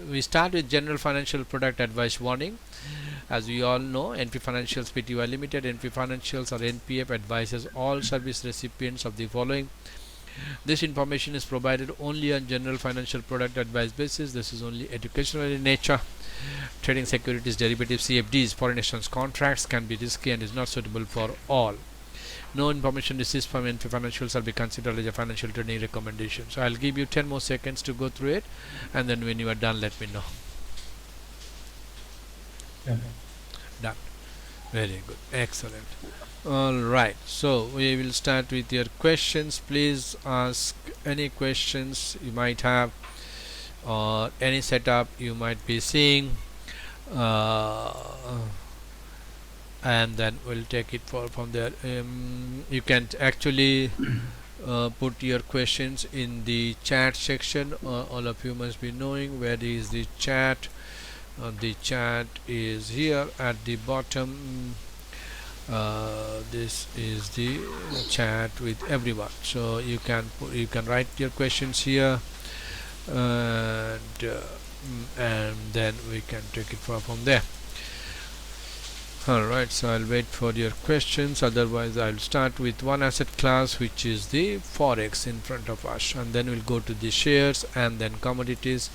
we start with general financial product advice warning. As we all know, NP Financials Pty Limited, NP Financials or NPF advises all service recipients of the following. This information is provided only on general financial product advice basis. This is only educational in nature. Trading securities, derivatives, CFDs, foreign exchange contracts can be risky and is not suitable for all. No information received from NP Financials shall be considered as a financial trading recommendation. So I'll give you 10 more seconds to go through it, and then when you are done, let me know. Yeah. Done. Very good. Excellent. Alright, so we will start with your questions. Please ask any questions you might have or any setup you might be seeing, and then we'll take it from there. You can actually put your questions in the chat section. All of you must be knowing where is the chat. The chat is here at the bottom. This is the chat with everyone, so you can write your questions here, and then we can take it from there. Alright, so I'll wait for your questions, otherwise I'll start with one asset class, which is the Forex in front of us, and then we'll go to the shares and then commodities.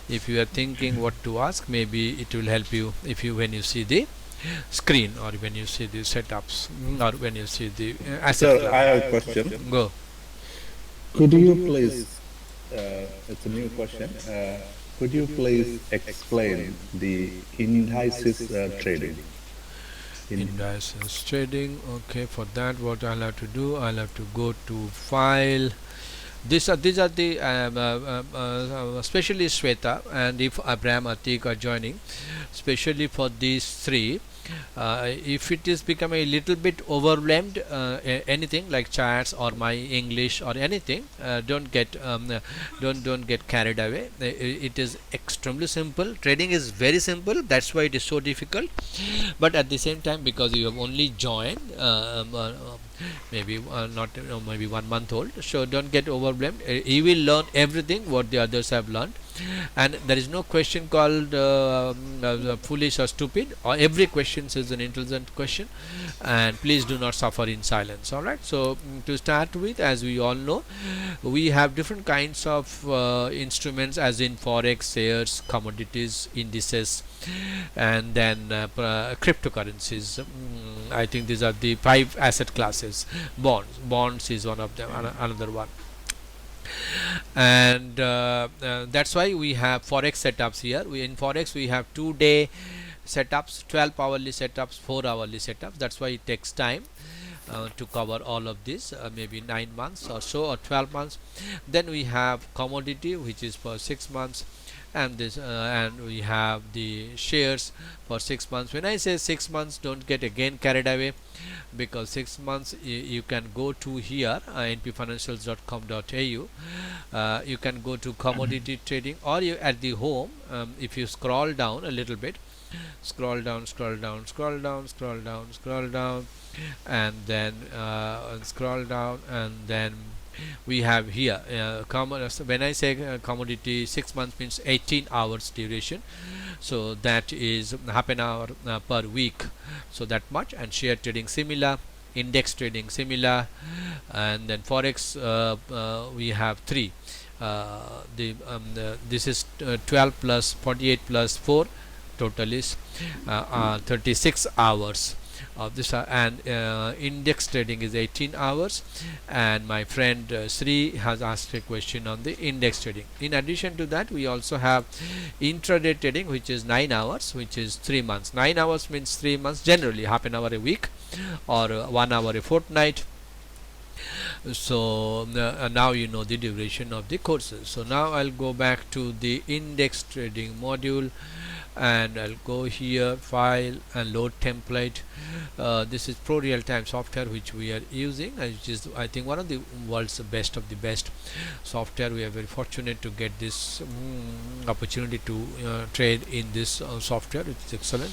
If you are thinking what to ask, maybe it will help you when you see the screen, or when you see the setups, or when you see the asset class. I have a question. Go. Could you please, it's a new question, could you please explain the indices trading? Indices trading. Okay, for that what I'll have to do, I'll have to go to file. These are the especially Shweta, and if Abraham, Atik are joining, especially for these three. If it is become a little bit overwhelmed, anything like charts or my English or anything, don't get carried away. It is extremely simple. Trading is very simple. That's why it is so difficult. But at the same time, because you have only joined, maybe not maybe 1 month old, so don't get overwhelmed. You will learn everything what the others have learned, and there is no question called foolish or stupid, or every question is an intelligent question, and please do not suffer in silence. Alright, so to start with, as we all know, we have different kinds of instruments, as in Forex, shares, commodities, indices, and then cryptocurrencies. I think these are the 5 asset classes. Bonds is one of them, another one. And that's why we have Forex setups here. In Forex we have 2-day setups, 12-hourly setups, 4-hourly setups. That's why it takes time to cover all of this, maybe 9 months or so, or 12 months. Then we have commodity, which is for 6 months, and this and we have the shares for 6 months. When I say 6 months, don't get again carried away, because 6 months you can go to here, npfinancials.com.au. You can go to commodity trading, or you at the home, if you scroll down a little bit, scroll down, and then scroll down, and then we have here when I say commodity, 6 months means 18 hours duration, so that is half an hour per week, so that much. And share trading similar, index trading similar, and then Forex we have 3. This is 12 plus 48 plus 4, total is 36 hours of this, and index trading is 18 hours. And my friend Sri has asked a question on the index trading. In addition to that, we also have intraday trading, which is 9 hours, which is 3 months. 9 hours means 3 months, generally half an hour a week, or 1 hour a fortnight. So now you know the duration of the courses. So now I'll go back to the index trading module, and I'll go here, file, and load template. This is pro real-time software which we are using, which is I think one of the world's best of the best software. We are very fortunate to get this opportunity to trade in this software, which is excellent.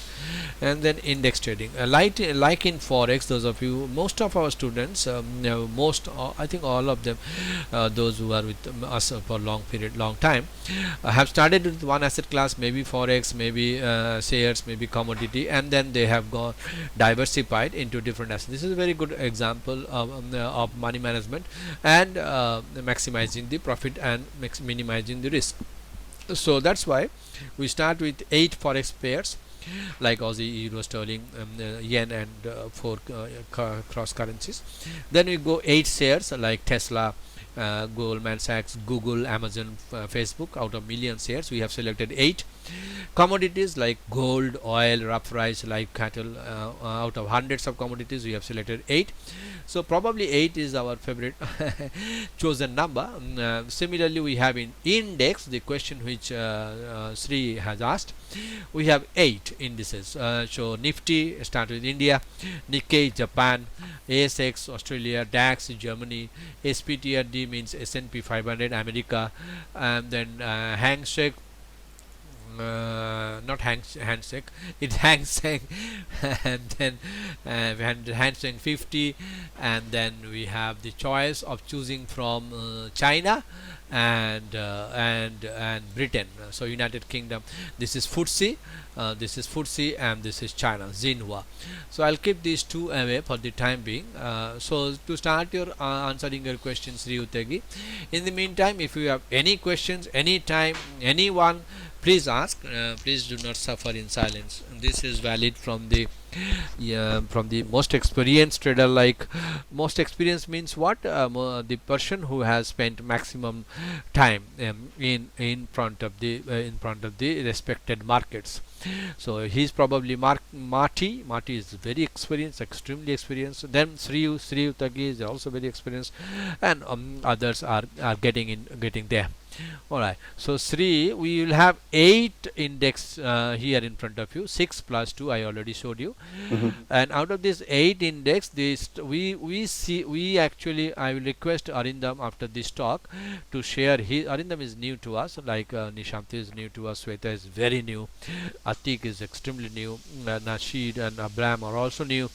And then index trading, like in Forex, those of you, most of our students, I think all of them, those who are with us for long time, have started with one asset class, maybe Forex, maybe shares, maybe commodity, and then they have gone diversified into different assets. This is a very good example of money management and maximizing the profit and minimizing the risk. So that's why we start with 8 Forex pairs like Aussie, Euro, Sterling, Yen, and 4 cross currencies. Then we go 8 shares like Tesla, Goldman Sachs, Google, Amazon, Facebook. Out of million shares, we have selected 8. Commodities like gold, oil, rough rice, live cattle. Out of hundreds of commodities, we have selected 8. So probably 8 is our favorite chosen number. Similarly, we have in index, the question which Sri has asked, we have 8 indices. So Nifty start with India, Nikkei Japan, ASX Australia, DAX Germany, SPTRD means S&P 500 America, and then Hang Seng, not Hang Seng, it's Hang Seng, and then Hang Seng 50, and then we have the choice of choosing from China and Britain. So United Kingdom. This is FTSE, and this is China, Xinhua. So I'll keep these two away for the time being. So to start your answering your questions, Sri Utegi. In the meantime, if you have any questions, anytime, anyone, please ask. Please do not suffer in silence. This is valid from the most experienced trader. Like most experienced means what? The person who has spent maximum time in front of the respected markets. So he's probably Marty. Marty is very experienced, extremely experienced. Then Sri Utagi is also very experienced, and others are getting there. Alright, so Sri, we will have 8 index here in front of you. 6 plus 2 I already showed you. And out of this 8 index, this we actually, I will request Arindam after this talk to share his. Arindam is new to us, like Nishanti is new to us, Sweta is very new, Atik is extremely new, Nasheed and Abram are also new.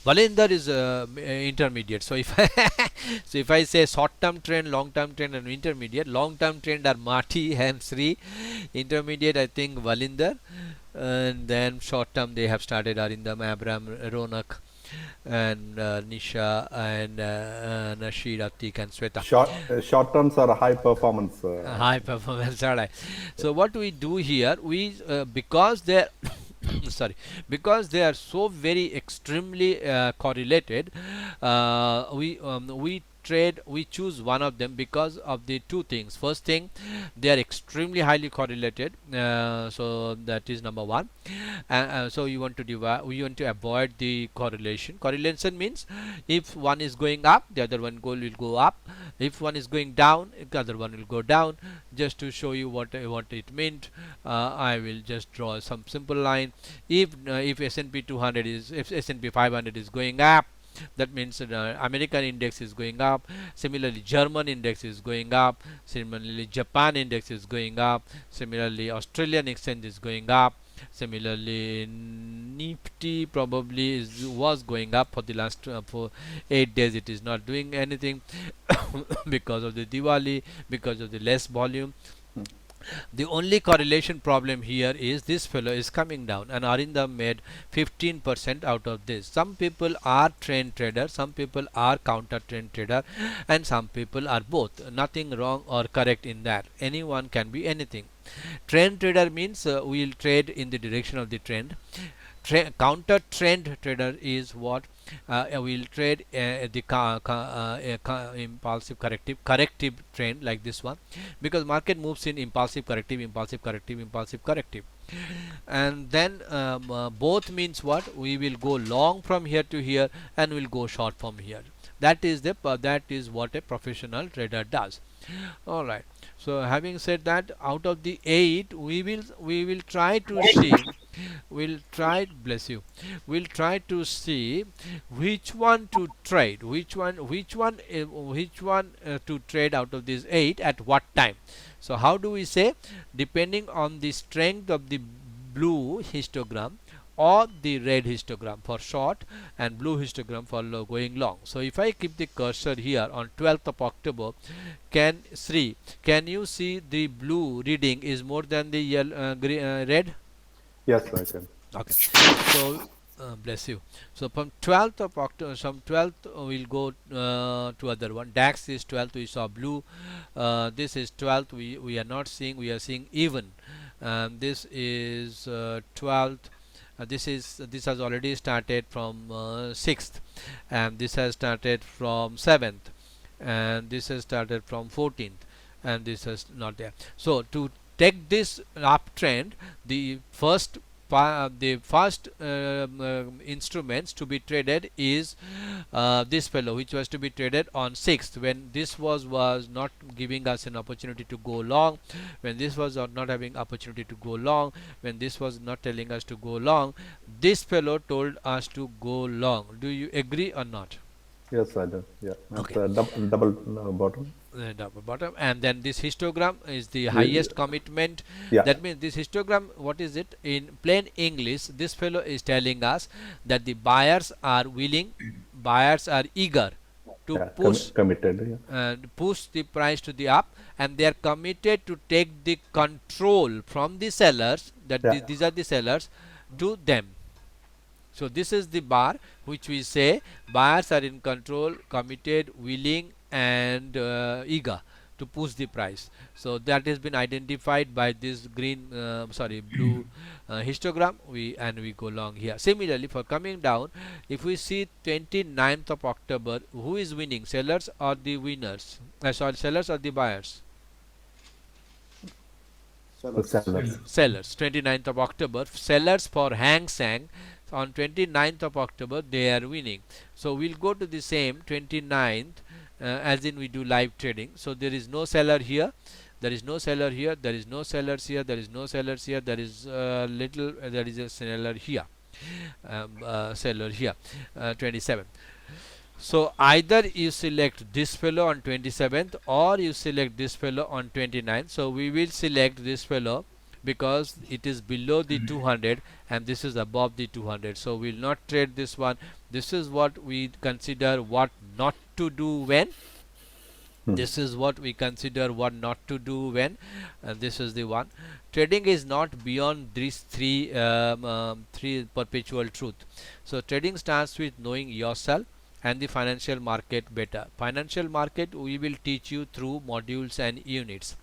Valinder is intermediate. So if I say short-term trend, long-term trend, and intermediate, long-term trend are Marty and Sri. Intermediate, I think Valinder, and then short-term they have started Arindam, Abram, Ronak, and Nisha, and Nasheed, Atik, and Sweta. Short terms are high performance. High performance, alright. So what we do here, we because they sorry, because they are so very extremely correlated, we choose one of them because of the two things. First thing, they are extremely highly correlated, so that is number one. So we want to avoid the correlation. Correlation means if one is going up, the other one will go up. If one is going down, the other one will go down. Just to show you what it meant, I will just draw some simple line. If S&P 200 is, if S&P 500 is going up, that means American index is going up. Similarly, German index is going up. Similarly, Japan index is going up. Similarly, Australian exchange is going up. Similarly, Nifty probably was going up for the last for 8 days. It is not doing anything because of the Diwali, because of the less volume. The only correlation problem here is this fellow is coming down, and Arindam made 15% out of this. Some people are trend trader, some people are counter trend trader, and some people are both. Nothing wrong or correct in that. Anyone can be anything. Trend trader means we will trade in the direction of the trend. Counter trend trader is what will trade the impulsive corrective trend, like this one, because market moves in impulsive corrective, and then both means what? We will go long from here to here and will go short from here. That is what a professional trader does. Alright, So having said that, out of the 8, we will try to see, we'll try, bless you, we'll try to see which one to trade, which one to trade out of these 8 at what time. So how do we say? Depending on the strength of the blue histogram or the red histogram for short and blue histogram for going long. So if I keep the cursor here on 12th of October, can you see the blue reading is more than the yellow, red? Yes, I can. Okay. So bless you. So from 12th of October, from 12th we'll go to other one. DAX is 12th, we saw blue. This is 12th, we are not seeing, we are seeing even. This is 12th. This has already started from 6th, and this has started from 7th, and this has started from 14th, and this is not there. So to take this uptrend, the first instruments to be traded is this fellow, which was to be traded on 6th, when this was not giving us an opportunity to go long, when this was not having opportunity to go long, when this was not telling us to go long. This fellow told us to go long. Do you agree or not? Yes, I do. Yeah, Okay. double bottom. Double bottom, and then this histogram is the highest commitment. Yeah. That means this histogram, what is it in plain English? This fellow is telling us that the buyers are willing, buyers are eager to push committed, and push the price to the up, and they are committed to take the control from the sellers, that these are the sellers, to them. So this is the bar which we say buyers are in control, committed, willing, and eager to push the price. So that has been identified by this green, blue histogram. We go long here. Similarly, for coming down, if we see 29th of October, who is winning, sellers or the winners? Sellers or the buyers? Sellers. 29th of October, sellers for Hang Seng. On 29th of October, they are winning. So we'll go to the same 29th, as in we do live trading. So there is no seller here, there is no seller here, there is no sellers here, there is no sellers here, there is there is a seller here, seller here, 27th. So either you select this fellow on 27th or you select this fellow on 29th. So we will select this fellow because it is below the 200 and this is above the 200. So we will not trade this one. This is what we consider what not to do when. This is what we consider what not to do when, and this is the one. Trading is not beyond these three perpetual truth. So trading starts with knowing yourself and the financial market better. Financial market we will teach you through modules and units.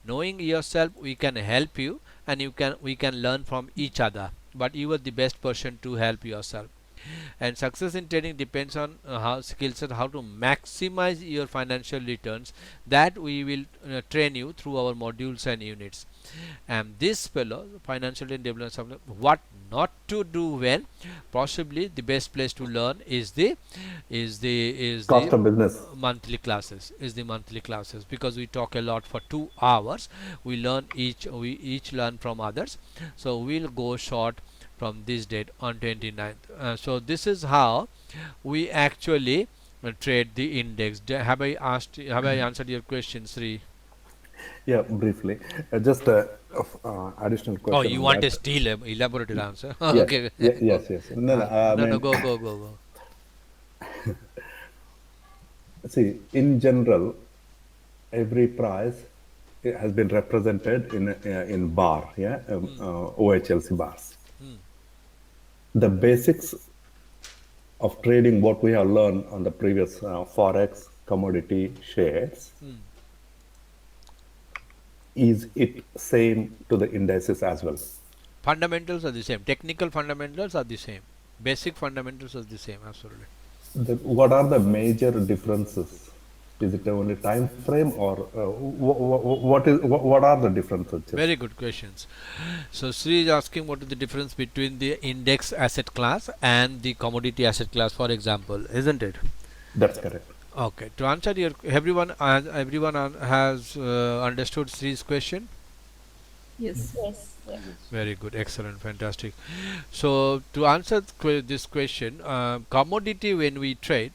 Knowing yourself, we can help you, and we can learn from each other, but you are the best person to help yourself. And success in trading depends on how skill set, how to maximize your financial returns. That we will train you through our modules and units. And this fellow, financial development, what not to do when, possibly the best place to learn is the cost of business monthly classes, is the monthly classes, because we talk a lot for 2 hours. We each learn from others. So we'll go short from this date on 29th. So this is how we actually trade the index. Have I answered your question, Sri? Yeah, briefly. Just additional question. Oh, you want a still elaborated answer? Yes, Okay. yes. No, Go. See, in general, every price has been represented in bar, OHLC bars. The basics of trading, what we have learned on the previous Forex, commodity, shares, is it same to the indices as well? Fundamentals are the same. Technical fundamentals are the same. Basic fundamentals are the same. Absolutely. What are the major differences? Is it only time frame, or what are the differences? Very good questions. So Sri is asking what is the difference between the index asset class and the commodity asset class, for example, isn't it? That's correct. Okay, to answer your everyone has understood Sri's question. Yes. Very good, excellent, fantastic. So to answer this question, commodity when we trade,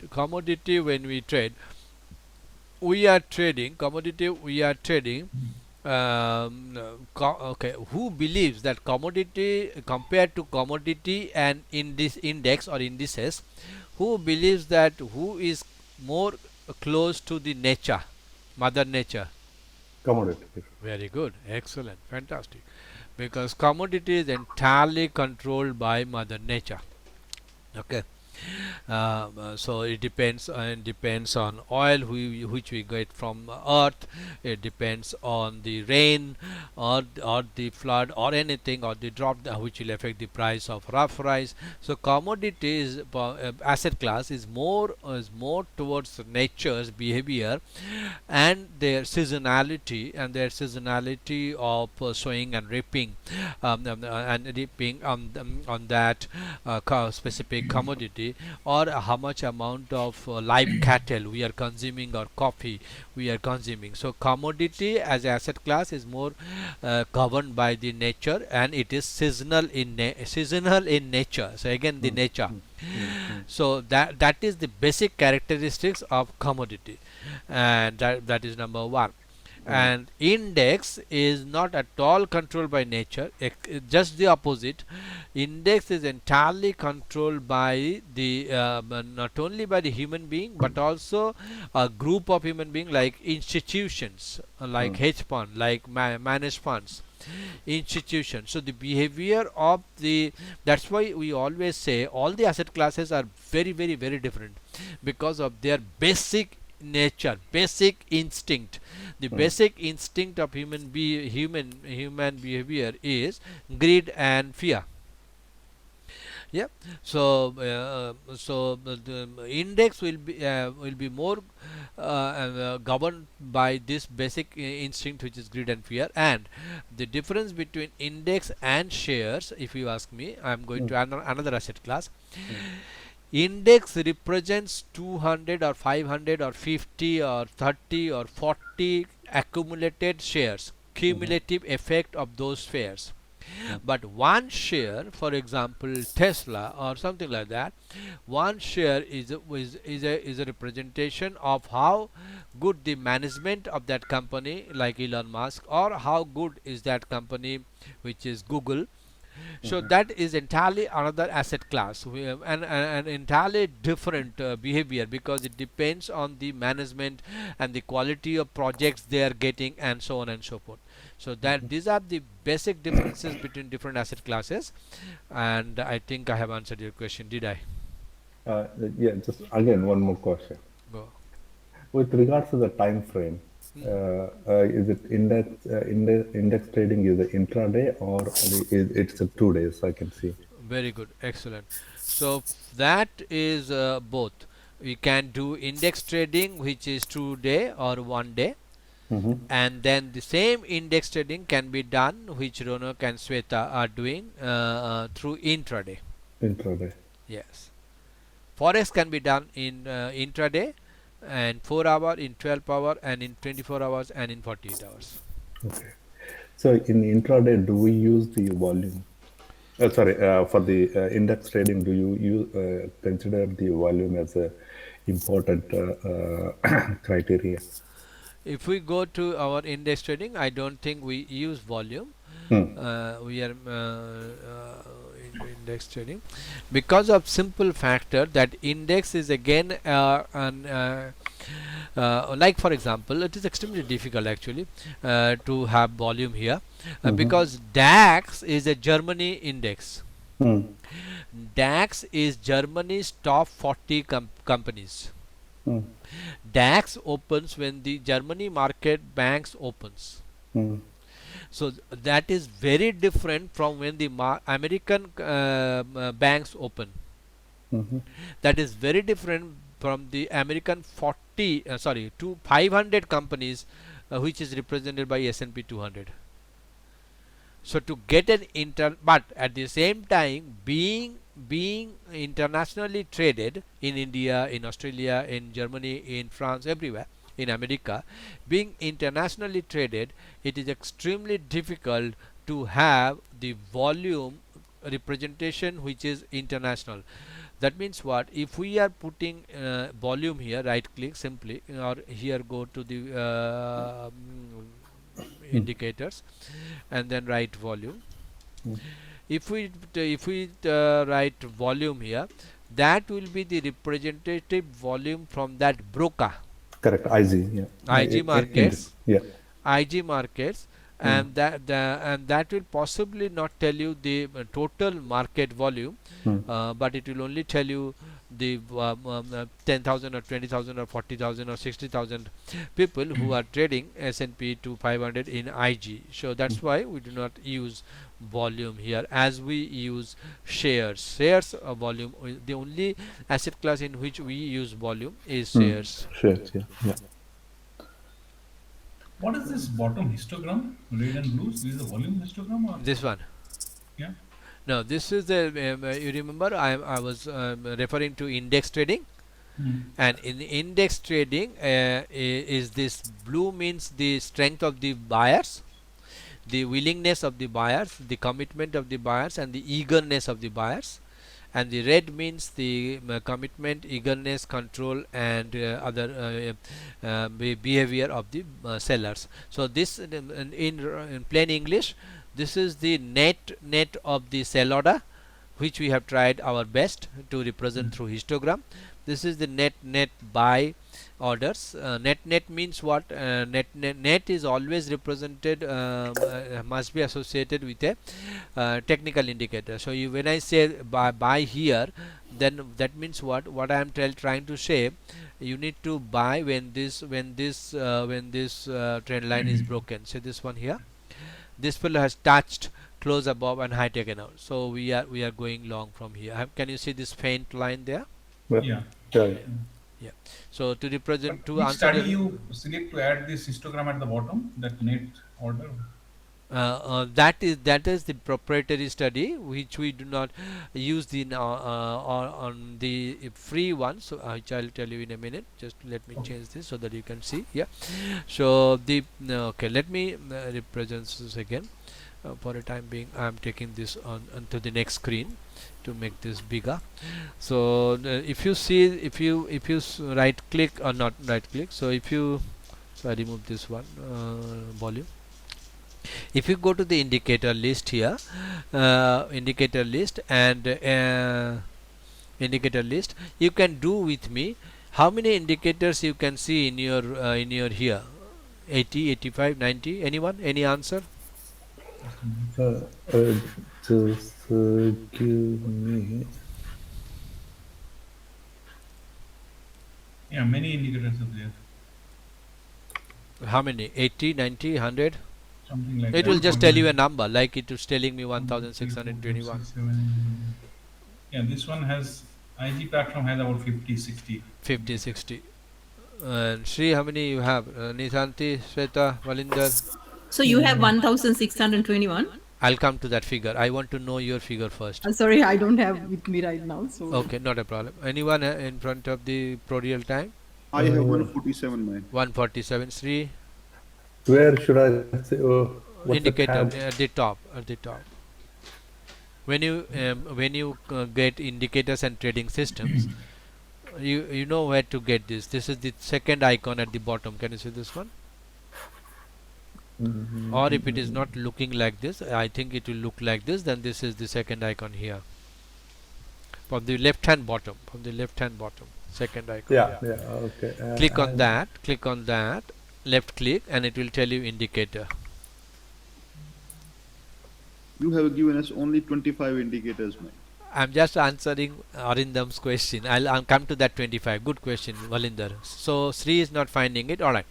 we are trading commodity. We are trading. Okay, who believes that commodity compared to commodity and in this index or indices, who believes that who is more close to the nature, mother nature? Commodity. Very good, excellent, fantastic, because commodity is entirely controlled by mother nature. Okay. So it depends on oil which we get from earth. It depends on the rain or the flood or anything or the drop which will affect the price of rough rice. So commodities asset class is more towards nature's behavior and their seasonality of sowing and reaping, on that specific commodity, or how much amount of live cattle we are consuming or coffee we are consuming. So commodity as asset class is more governed by the nature, and it is seasonal in nature. So again, the Mm, nature. mm, mm, So that is the basic characteristics of commodity, and that is number one. mm, And index is not at all controlled by nature, just the opposite. Index is entirely controlled by the not only by the human being, but also a group of human being, like institutions, like mm, hedge fund, like managed funds, institution. So the behavior of the, that's why we always say all the asset classes are very very very different, because of their basic nature, basic instinct. The mm. basic instinct of human behavior is greed and fear. Yeah. So the index will be more governed by this basic instinct, which is greed and fear. And the difference between index and shares, if you ask me, I am going Mm, to another asset class. mm, Index represents 200 or 500 or 50 or 30 or 40 accumulated shares, mhm, cumulative effect of those shares. mm, But one share, for example Tesla or something like that, one share is a representation of how good the management of that company, like Elon Musk, or how good is that company, which is Google. So mhm, that is entirely another asset class. We have an entirely different behavior, because it depends on the management and the quality of projects they are getting, and so on and so forth. So that mhm. these are the basic differences between different asset classes. And I think I have answered your question. Did I? Yeah, just again, one more question. Go. With regards to the time frame, Mhm. is it index trading is it intraday or it's a 2 days? I can see. Very good, excellent. So that is both. We can do index trading, which is 2 day or 1 day, Mm-hmm. and then the same index trading can be done, which Ronak and Sweta are doing through intraday. Intraday. Yes, Forex can be done in intraday, and 4 hour, in 12 hour, and in 24 hours, and in 48 hours. Okay. So in intraday, do we use the volume? Sorry, for the index trading, do you consider the volume as a important criteria? If we go to our index trading, I don't think we use volume. Hmm. We are in index trading, because of simple factor that index is again like, for example, it is extremely difficult actually to have volume here, Mm-hmm. because DAX is a Germany index. Hmm. DAX is Germany's top 40 companies. Hmm. DAX opens when the Germany market banks opens. Hmm. So that is very different from when the American banks open. Mm-hmm. That is very different from the American 40, sorry, to 500 companies, which is represented by S&P 200. So to get an but at the same time, being internationally traded in India, in Australia, in Germany, in France, everywhere, in America, being internationally traded, it is extremely difficult to have the volume representation which is international. That means what? If we are putting volume here, right click simply, or here go to the indicators and then write volume. If we write volume here, that will be the representative volume from that broker, Correct. IG. Yeah. IG markets, Yeah. IG markets, and that will possibly not tell you the total market volume, but it will only tell you the 10,000 or 20,000 or 40,000 or 60,000 people who are trading S&P to 500 in IG. So that's why we do not use volume here, as we use shares volume. The only asset class in which we use volume is shares. Shares. Yeah. Yeah. What is this bottom histogram? Red and blues. This is the volume histogram, or This one. yeah? No, this is the you remember I was referring to index trading, and in index trading is this blue means the strength of the buyers, the willingness of the buyers, the commitment of the buyers, and the eagerness of the buyers, and the red means the commitment, eagerness, control, and other behavior of the sellers. So this in plain English, this is the net of the sell order, which we have tried our best to represent through histogram. This is the net buy orders. Net means what? Net is always represented, must be associated with a technical indicator. So when I say buy here, then that means what I am trying to say, you need to buy when this trend line is broken. So this one here, this fellow has touched close above and high taken out. So we are going long from here. Can you see this faint line there? Yeah. Yeah. So to represent, to Which answer study your, you select to add this histogram at the bottom, that net order? that is the proprietary study, which we do not use the on the free one. So which I'll tell you in a minute. Just let me change this so that you can see. Yeah. So the okay, let me represent this again. For a time being, I am taking this on to the next screen to make this bigger. So if you see, if you right click or not right click, so if you, so I remove this one volume. If you go to the indicator list here, indicator list and indicator list, you can do with me how many indicators you can see in your here. 80, 85, 90. Anyone? Any answer? Just give me. Yeah, many indicators are there. How many? 80, 90, 100? Something like It that. will just tell you a number, like it is telling me 1621. Yeah, this one has, IG platform has about 50, 60. 50, 60. And Sri, how many you have? Nisanti, Sweta, Valinder? So you have 1,621. I'll come to that figure. I want to know your figure first. Sorry, I don't have with me right now. So Okay, not a problem. Anyone in front of the pro real time? I have 147, man. 147. Sri? Where should I say? What's Indicator the tab? at the top. At the top. When you get indicators and trading systems, you know where to get this. This is the second icon at the bottom. Can you see this one? Or if it is not looking like this, I think it will look like this, then this is the second icon here. From the left hand bottom. From the left hand bottom. Second icon. Yeah. Okay. Click on that. Click on that. Left click and it will tell you indicator. You have given us only 25 indicators, man. I'm just answering Arindam's question. I'll come to that 25. Good question, Valinder. So Sri is not finding it. Alright.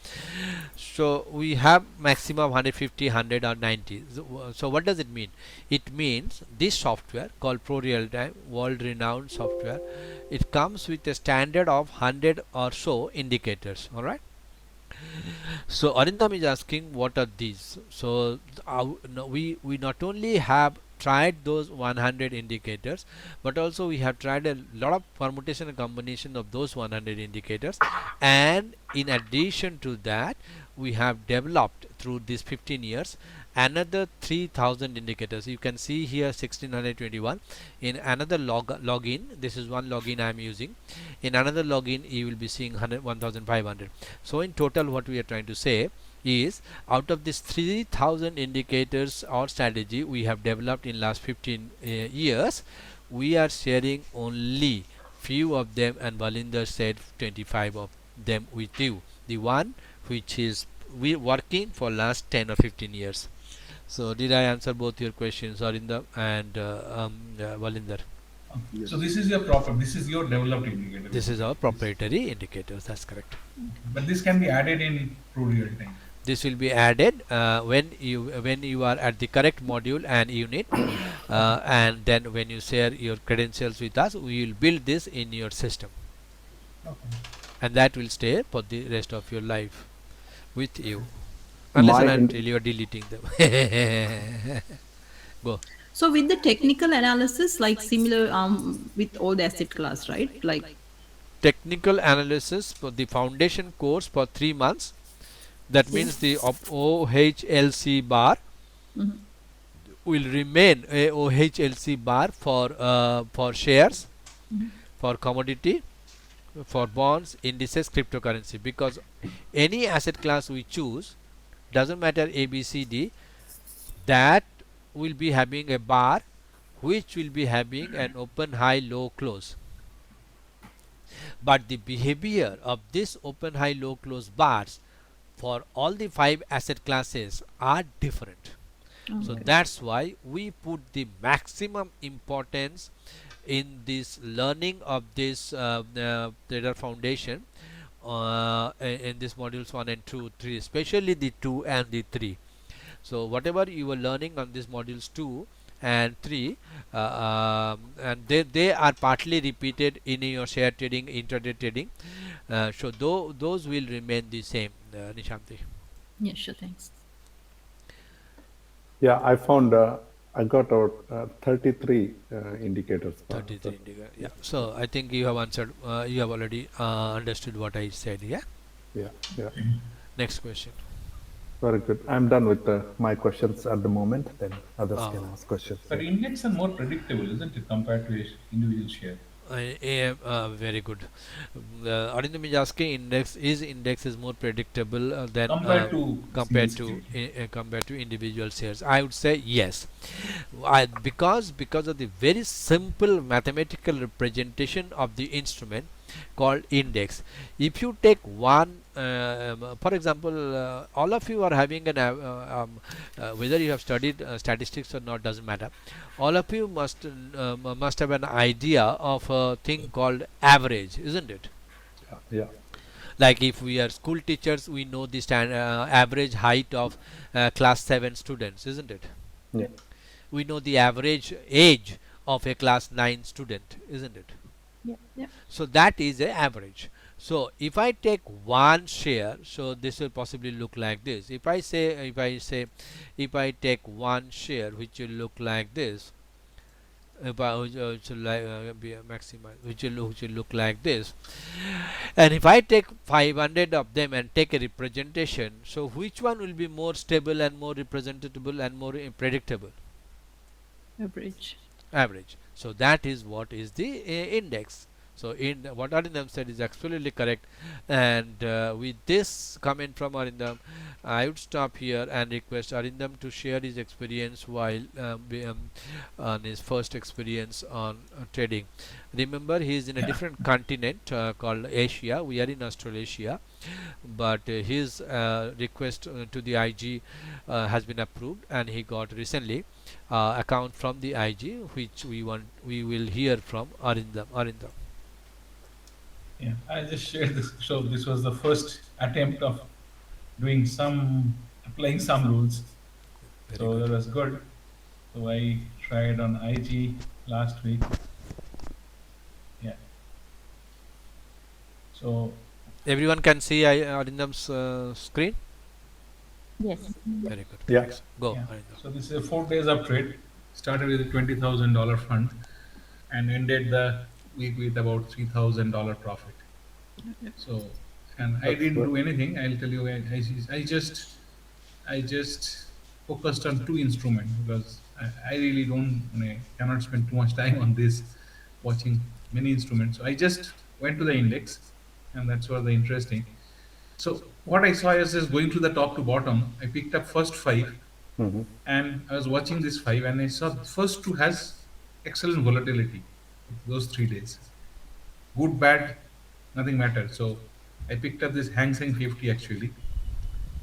So we have maximum 150, 100 or 90. So what does it mean? It means this software called Pro Real Time, world renowned software, it comes with a standard of 100 or so indicators. Alright. So Arindam is asking what are these. So no, we not only have tried those 100 indicators, but also we have tried a lot of permutation and combination of those 100 indicators, and in addition to that we have developed through these 15 years another 3000 indicators. You can see here 1621 in another login. This is one login I am using. In another login you will be seeing 1500. So in total what we are trying to say is, out of these 3000 indicators or strategy we have developed in last 15 years, we are sharing only few of them, and Valinder said 25 of them with you, the one which is we working for last 10 or 15 years. So did I answer both your questions, Arindam and Valinder? Yes. So this is your proper, this is your developed indicator. This is our proprietary indicators, that's correct. But this can be added in true real time. This will be added when you are at the correct module and unit, and then when you share your credentials with us, we will build this in your system, Okay. and that will stay for the rest of your life with you, unless and until you are deleting them. Go. So with the technical analysis, like similar with all the asset class, right? Like Technical analysis for the foundation course for 3 months. That means the OHLC bar Mhm. will remain a OHLC bar for shares, for commodity, for bonds, indices, cryptocurrency. Because any asset class we choose, doesn't matter A, B, C, D, that will be having a bar which will be having an open, high, low, close. But the behavior of this open, high, low, close bars for all the 5 asset classes are different. So that's why we put the maximum importance in this learning of this trader foundation in this modules 1 and 2, 3, especially the 2 and the 3. So whatever you were learning on these modules 2 and 3, and they are partly repeated in your share trading, intraday trading. So those will remain the same, Nishanti. yeah, sure, thanks. Yeah, I found I got out 33 indicators. 33 indicator. Yeah. So I think you have answered. You have already understood what I said. Yeah. Yeah, yeah. Next question. Very good. I'm done with my questions at the moment. Then others can ask questions. But index are more predictable, isn't it, compared to a individual share? Very good. Arindam is asking, index is more predictable than Compared to compared single to compared to individual shares. I would say yes. Because of the very simple mathematical representation of the instrument called index. If you take one, for example, all of you are having an whether you have studied statistics or not doesn't matter. All of you must have an idea of a thing called average, isn't it? Yeah. Like if we are school teachers, we know the average height of class 7 students, isn't it? Yeah. We know the average age of a class 9 student, isn't it? Yeah, yeah. So that is a average. So if I take one share, so this will possibly look like this. If I take one share which will look like this, which will be a maximize, which will look like this, and if I take 500 of them and take a representation, so which one will be more stable and more representable and more predictable? Average. Average. So that is what is the index. So in what Arindam said is absolutely correct, and with this comment from Arindam, I would stop here and request Arindam to share his experience while on his first experience on trading. Remember, he is in a different continent called Asia. We are in Australasia, but his request to the IG has been approved, and he got recently account from the IG, which we will hear from Arindam. Yeah, I just shared this. So this was the first attempt of doing applying some rules. Very So good. that was good. So I tried on IG last week. Yeah. So Everyone can see Arindam's screen. Yes. Very good. Yeah. Thanks. Go, Yeah. Arindam. So this is 4 days of trade. Started with a $20,000 fund and ended the week with about $3,000 profit. So, and I That's didn't good. do anything. I'll tell you. I just focused on two instruments because I really cannot spend too much time on this, watching many instruments. So I just went to the index, and that's what the interesting. So what I saw is going to the top to bottom. I picked up first five, Mm-hmm. and I was watching this five, and I saw the first two has excellent volatility. Those 3 days, good, bad, nothing matters. So I picked up this Hang Seng 50 actually,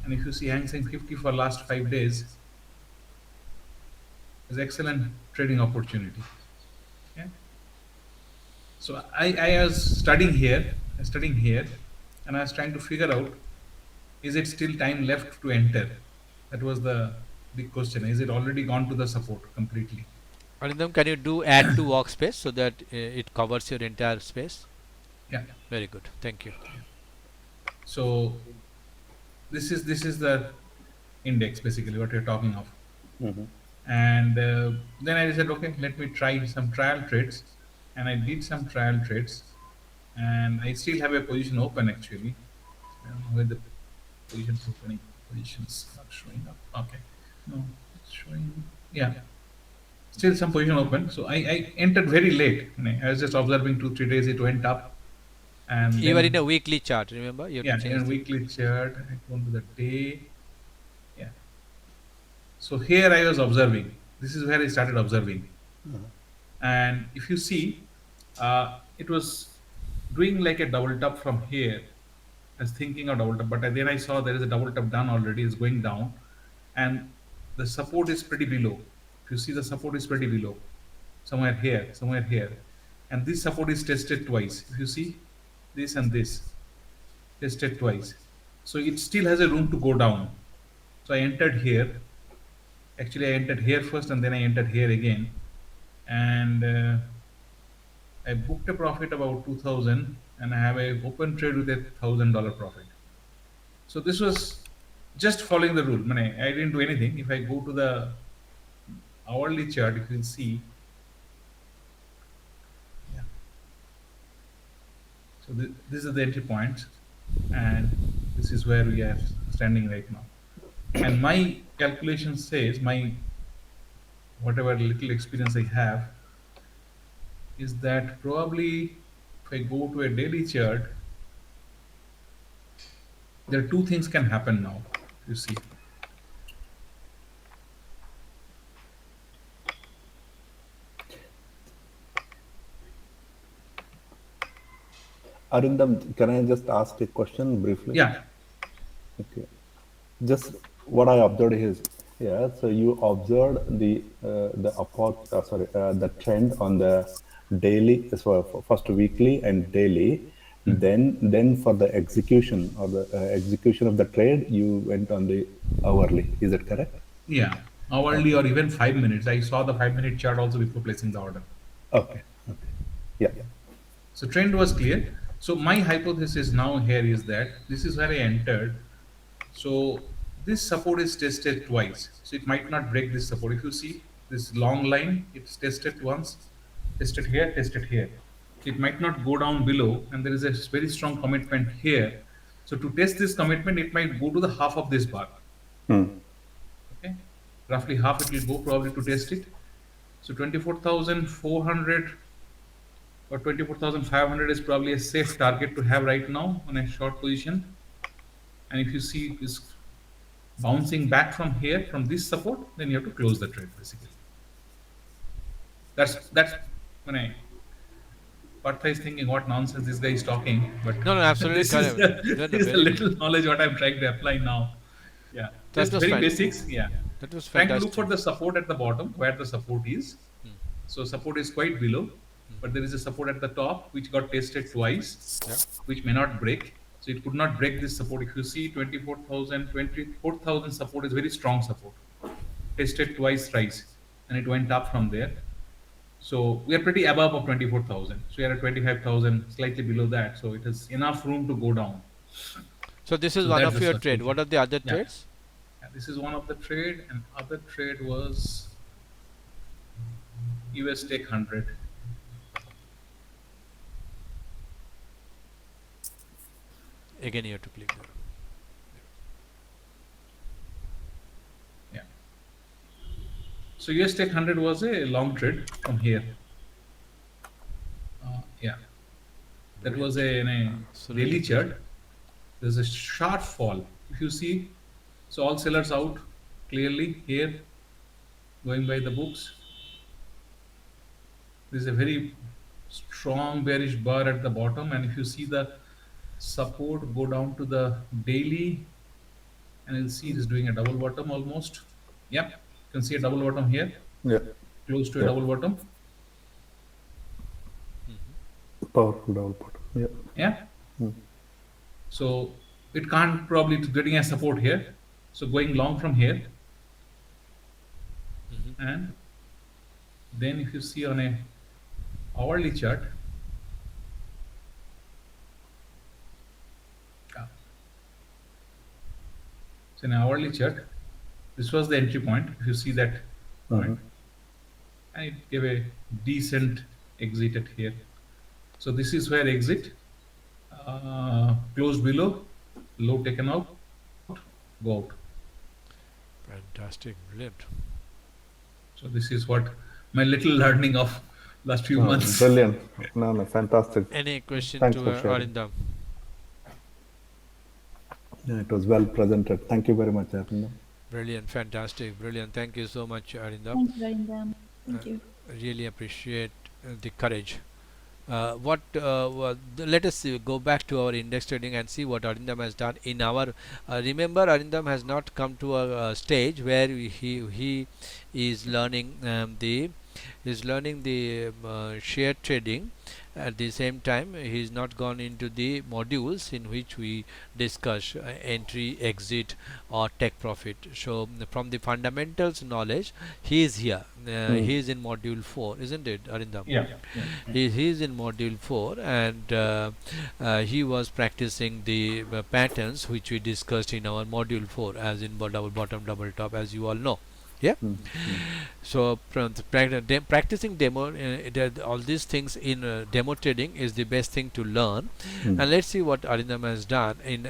and if you see Hang Seng 50 for last 5 days, is excellent trading opportunity. Yeah. So I was studying here, and I was trying to figure out, is it still time left to enter? That was the big question. Is it already gone to the support completely? Arindam, can you do add to workspace so that it covers your entire space? Yeah. Very good. Thank you. So this is the index basically what you're talking of. Mm-hmm. And then I said, okay, let me try some trial trades, and I did some trial trades, and I still have a position open actually. I don't know where the positions opening positions not showing up. Okay, no, it's showing. Yeah, still some position open. So I entered very late. I was just observing 2-3 days. It went up, and You were in then a weekly chart, remember? You have yeah, to change in the- weekly chart. I go to the day. Yeah. So here I was observing. This is where I started observing. And if you see, it was doing like a double tap from here. I was thinking of double tap, but then I saw there is a double tap done already. It's going down, and the support is pretty below. If you see, the support is pretty below, somewhere here, and this support is tested twice. If you see, this and this tested twice, so it still has a room to go down. So I entered here. Actually, I entered here first, and then I entered here again, and I booked a profit about 2,000, and I have a open trade with $1,000 profit. So this was just following the rule. I didn't do anything. If I go to the hourly chart, you can see. Yeah. So this is the entry points, and this is where we are standing right now. And my calculation says, my whatever little experience I have, is that probably if I go to a daily chart, there are two things can happen now. You see, Arindam, can I just ask a question briefly? yeah, Okay. Just what I observed is, yeah. So you observed the trend on the daily, so first weekly and daily. Then for the execution or the execution of the trade, you went on the hourly. Is it correct? yeah, hourly or even 5 minutes. I saw the 5 minute chart also before placing the order. Okay. Okay. Yeah. So trend was clear. So my hypothesis now here is that this is where I entered. So this support is tested twice. So it might not break this support. If you see this long line, it's tested once, tested here, tested here. So it might not go down below, and there is a very strong commitment here. So to test this commitment, it might go to the half of this bar. Hmm. Okay, roughly half it will go probably to test it. So 24,400 or 24,500 is probably a safe target to have right now on a short position. And if you see this bouncing back from here, from this support, then you have to close the trade basically. That's when I Partha is thinking what nonsense this guy is talking, but No, absolutely this is correct. the, No, no, this is the very- little knowledge what I'm trying to apply now. Yeah, That just was very fine. basics. Yeah, That was trying to look fantastic. for the support at the bottom where the support is. So support is quite below, but there is a support at the top which got tested twice, Yeah. which may not break. So it could not break this support. If you see 24,000 support is very strong support. Tested twice, thrice, and it went up from there. So we are pretty above of 24,000. So we are at 25,000, slightly below that. So it has enough room to go down. So this is So one that's of the your trade. circle. What are the other Yeah. trades? Yeah, this is one of the trade, and other trade was US Tech 100. Again, you have to click there. Yeah. So US Tech 100 was a long trade from here. Yeah, that was in a So daily really chart. There's a sharp fall. If you see, so all sellers out clearly here, going by the books. There's a very strong bearish bar at the bottom, and if you see the support go down to the daily, and you'll see it is doing a double bottom almost. Yep, you can see a double bottom here, Yeah. close to a Yeah. double bottom. Powerful double bottom. Yeah. Yeah. So it can't probably to getting a support here. So going long from here, and then if you see on a hourly chart, so in an hourly chart, this was the entry point. If you see that point, and it gave a decent exit at here. So this is where exit, close below, low taken out, go out. fantastic, brilliant. So this is what my little learning of last few months. Brilliant. No, fantastic. Any question Thanks to for sharing. Arindam? Yeah, it was well presented. Thank you very much, Arindam. Brilliant, fantastic, brilliant. Thank you so much, Arindam. Thank you, Arindam. Thank you. Really appreciate the courage. Let us go back to our index trading and see what Arindam has done in our. Remember, Arindam has not come to a stage where he is learning the share trading. At the same time, he is not gone into the modules in which we discuss entry, exit, or take profit. So from the fundamentals knowledge, he is here. He is in module 4, isn't it, Arindam? Yeah. He is in module 4, and he was practicing the patterns which we discussed in our module 4, as in double bottom, double top, as you all know. Yeah. So from the practicing demo, all these things in demo trading is the best thing to learn. And let's see what Arindam has done in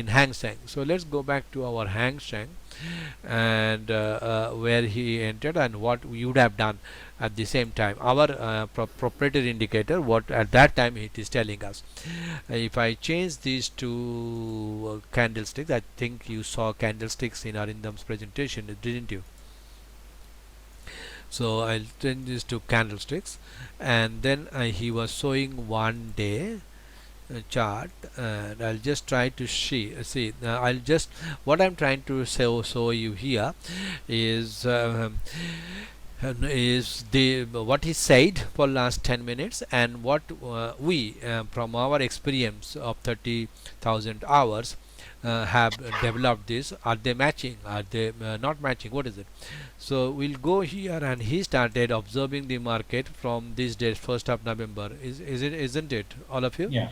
Hang Seng. So let's go back to our Hang Seng, and where he entered and what we would have done at the same time. Our proprietary indicator, what at that time it is telling us. If I change these to candlesticks, I think you saw candlesticks in Arindam's presentation, didn't you? So I'll change this to candlesticks, and then he was showing 1 day chart, and I'll just try to see I'll just what I'm trying to show you here is what he said for last 10 minutes, and what we from our experience of 30,000 hours have developed this. Are they matching? Are they not matching? What is it? So we'll go here, and he started observing the market from this date, 1st of November. Isn't it, all of you? Yeah.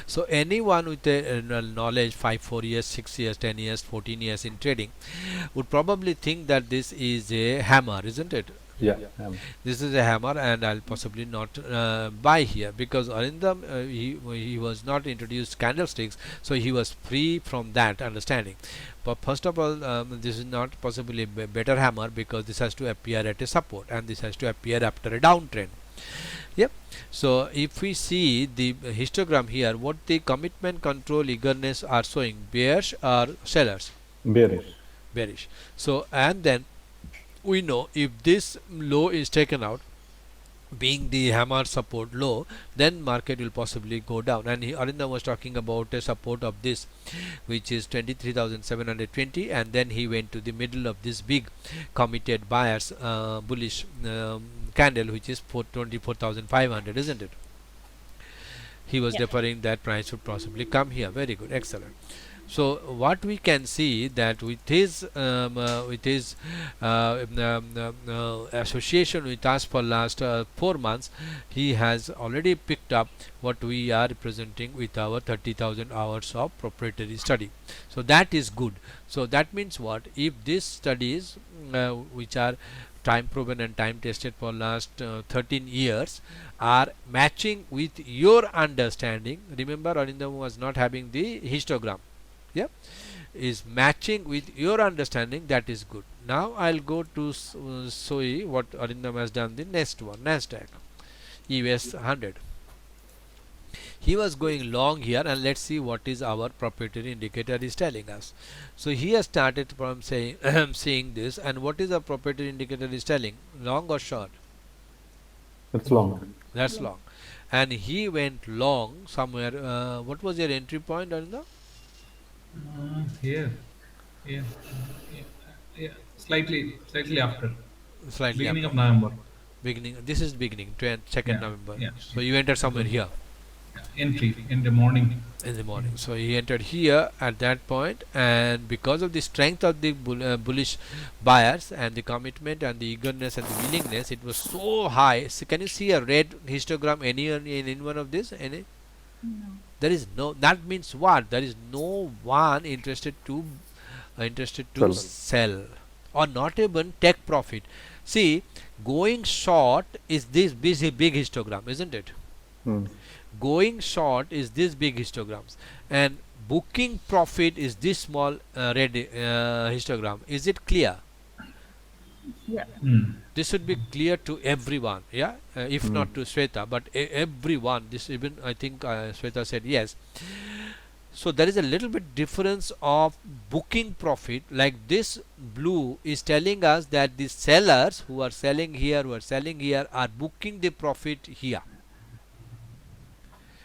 So anyone with a knowledge 4 years, 6 years, 10 years, 14 years in trading would probably think that this is a hammer, isn't it? Yeah. This is a hammer, and I'll possibly not buy here, because Arindam he was not introduced candlesticks, so he was free from that understanding. But first of all, this is not possibly a better hammer, because this has to appear at a support, and this has to appear after a downtrend. Yep. So if we see the histogram here, what the commitment, control, eagerness are showing, bears or sellers? Bearish. So and then we know if this low is taken out, being the hammer support low, then market will possibly go down. And Arindam was talking about a support of this, which is 23,720, and then he went to the middle of this big committed buyers bullish candle, which is 24,500, isn't it? He was referring that price would possibly come here. Very good, excellent. So what we can see that with his association with us for last 4 months, he has already picked up what we are representing with our 30,000 hours of proprietary study. So that is good. So that means what? If these studies which are time proven and time tested for last 13 years are matching with your understanding, remember Arindam was not having the histogram, yeah, is matching with your understanding, that is good. Now I'll go to show you what Arindam has done. The next one, NASDAQ US 100. He was going long here, and let's see what is our proprietary indicator is telling us. So he has started from saying seeing this, and what is the proprietary indicator is telling, long or short? It's long. That's long. And he went long somewhere. What was your entry point, Arindam? Here, yeah, yeah, slightly after, Slightly beginning after. of November. Beginning. This is beginning, 2nd Yeah, November. yeah. So you entered somewhere here Entry in the morning. in the morning. So he entered here at that point, and because of the strength of the bullish buyers and the commitment and the eagerness and the willingness, it was so high. So can you see a red histogram in one of this? Any? No. There is no. That means what? There is no one interested to sell or not even take profit. See, going short is this big histogram, isn't it? Hmm. Going short is this big histograms, and booking profit is this small red histogram. Is it clear? Yeah. This should be clear to everyone, yeah, if not to Shweta, but everyone. This, even I think Shweta said yes. So there is a little bit difference of booking profit. Like this blue is telling us that the sellers who are selling here, are booking the profit here,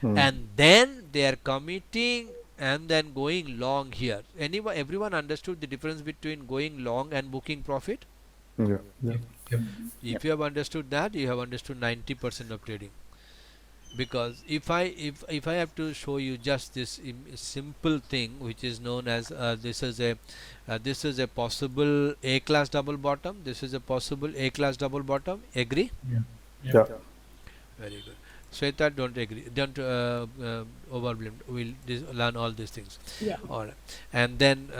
and then they are committing and then going long here. Everyone understood the difference between going long and booking profit? Yeah. Yeah. Yep. If you have understood that, you have understood 90% of trading. Because if I have to show you just this simple thing, which is known as this is a possible A class double bottom, this is a possible A class double bottom. Agree? Yeah. Yeah. Very good. Shweta, don't agree. Don't overblame. We'll learn all these things. Yeah. All right. And then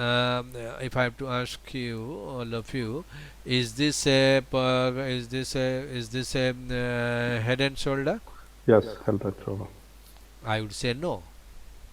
if I have to ask you, all of you, is this a head and shoulder? Yes. Held right shoulder. I would say no.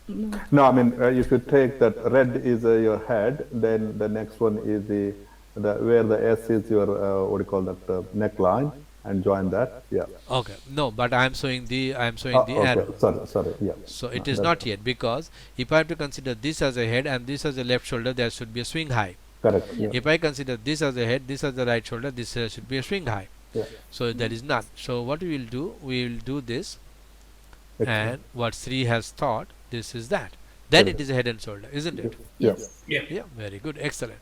No. No, I mean, if you take that red is your head, then the next one is the where the S is your what do you call that neckline, and join that. Yeah. Okay. No, but I am showing the Okay. arrow. Sorry. Yeah. So it is not yet, because if I have to consider this as a head and this as a left shoulder, there should be a swing high. Correct. Yeah. If I consider this as a head, this as the right shoulder, this should be a swing high. Yeah. So there is none. So what we will do, we will do this, Excellent. and what Sri has thought, this is that. Then Correct. it is a head and shoulder, isn't it? Yeah. Yeah. Yeah, very good, excellent.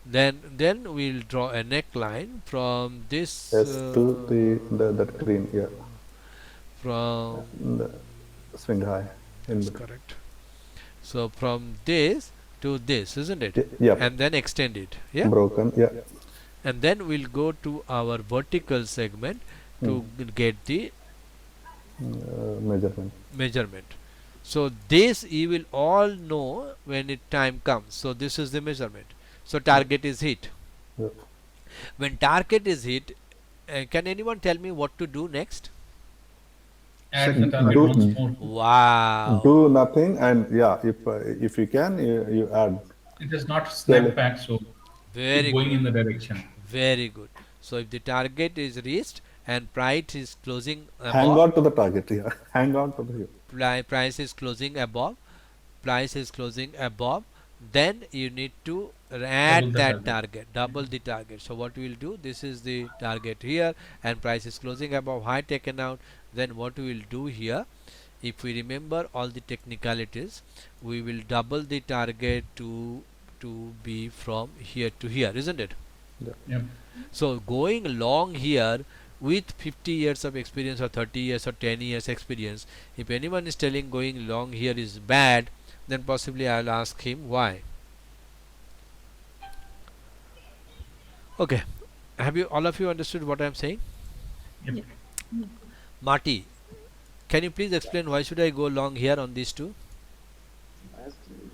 Then we'll draw a neckline from this S to the that green. Yeah. from The swing high. that's correct. So from this to this, isn't it? Yeah. And then extend it. Yeah. Broken. Yeah. And then we'll go to our vertical segment to get the Measurement. So this you will all know when it time comes. So this is the measurement. So target is hit. Yeah. When target is hit, can anyone tell me what to do next? Add the target Do- once more. Wow. Do nothing, and yeah, if you can, you add. It is not snap back, so Very keep going good. in the direction. Very good. So if the target is reached and price is closing Hang above, on to the target. Yeah. Hang on to the. price is closing above, then you need to add Double the that target. target, double the target. So what we will do, this is the target here, and price is closing above, high taken out. Then what we will do here, if we remember all the technicalities, we will double the target to be from here to here, isn't it? Yep. So going long here with 50 years of experience or 30 years or 10 years experience, if anyone is telling going long here is bad, then possibly I'll ask him why. Okay, have you all of you understood what I'm saying? Yep. Marty, can you please explain why should I go long here on these two?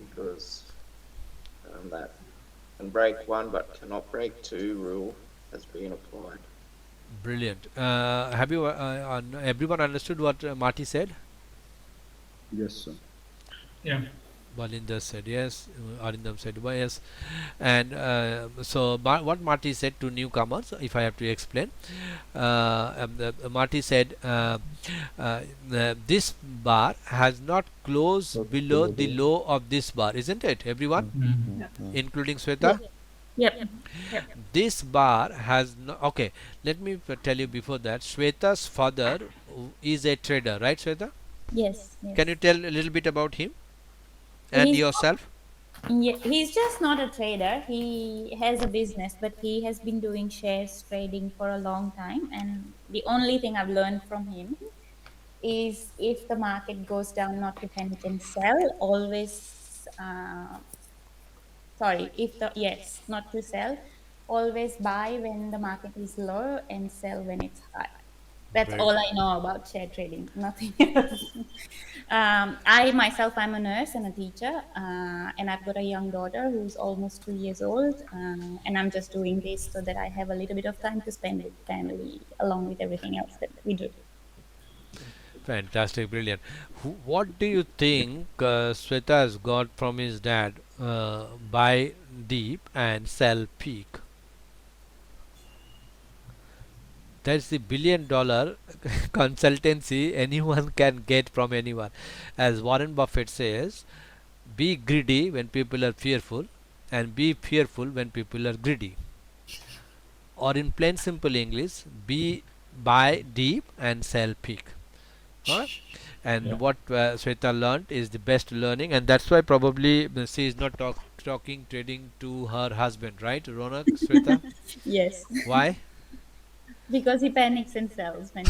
Because that can break one but cannot break two rule has been applied. Brilliant. Have you everyone understood what Marty said? Yes, sir. Yeah. Balinder said yes, Arindam said yes, and so what Marty said to newcomers, if I have to explain, Marty said this bar has not closed below the low of this bar, isn't it, everyone, including Sweta? Yep. Yep. This bar has no. Okay, let me tell you before that, Sweta's father is a trader, right, Sweta? Yes. Yes. Can you tell a little bit about him and He's yourself? Yeah, he's just not a trader. He has a business, but he has been doing shares trading for a long time. And the only thing I've learned from him is if the market goes down, not to panic and sell. Always, sorry, if the, yes, not to sell. Always buy when the market is low and sell when it's high. That's Very all I know about share trading, nothing else. I myself, I'm a nurse and a teacher, and I've got a young daughter who's almost 2 years old, and I'm just doing this so that I have a little bit of time to spend with family, along with everything else that we do. fantastic, brilliant. What do you think Sweta has got from his dad? Buy deep and sell peak. That's the $1 billion consultancy anyone can get from anyone. As Warren Buffett says, be greedy when people are fearful, and be fearful when people are greedy. Or in plain simple English, be buy deep and sell peak. Huh? And Yeah. what Sweta learned is the best learning, and that's why probably she is not talking trading to her husband, right, Ronak, Sweta? Yes, Why? because he panics and sells when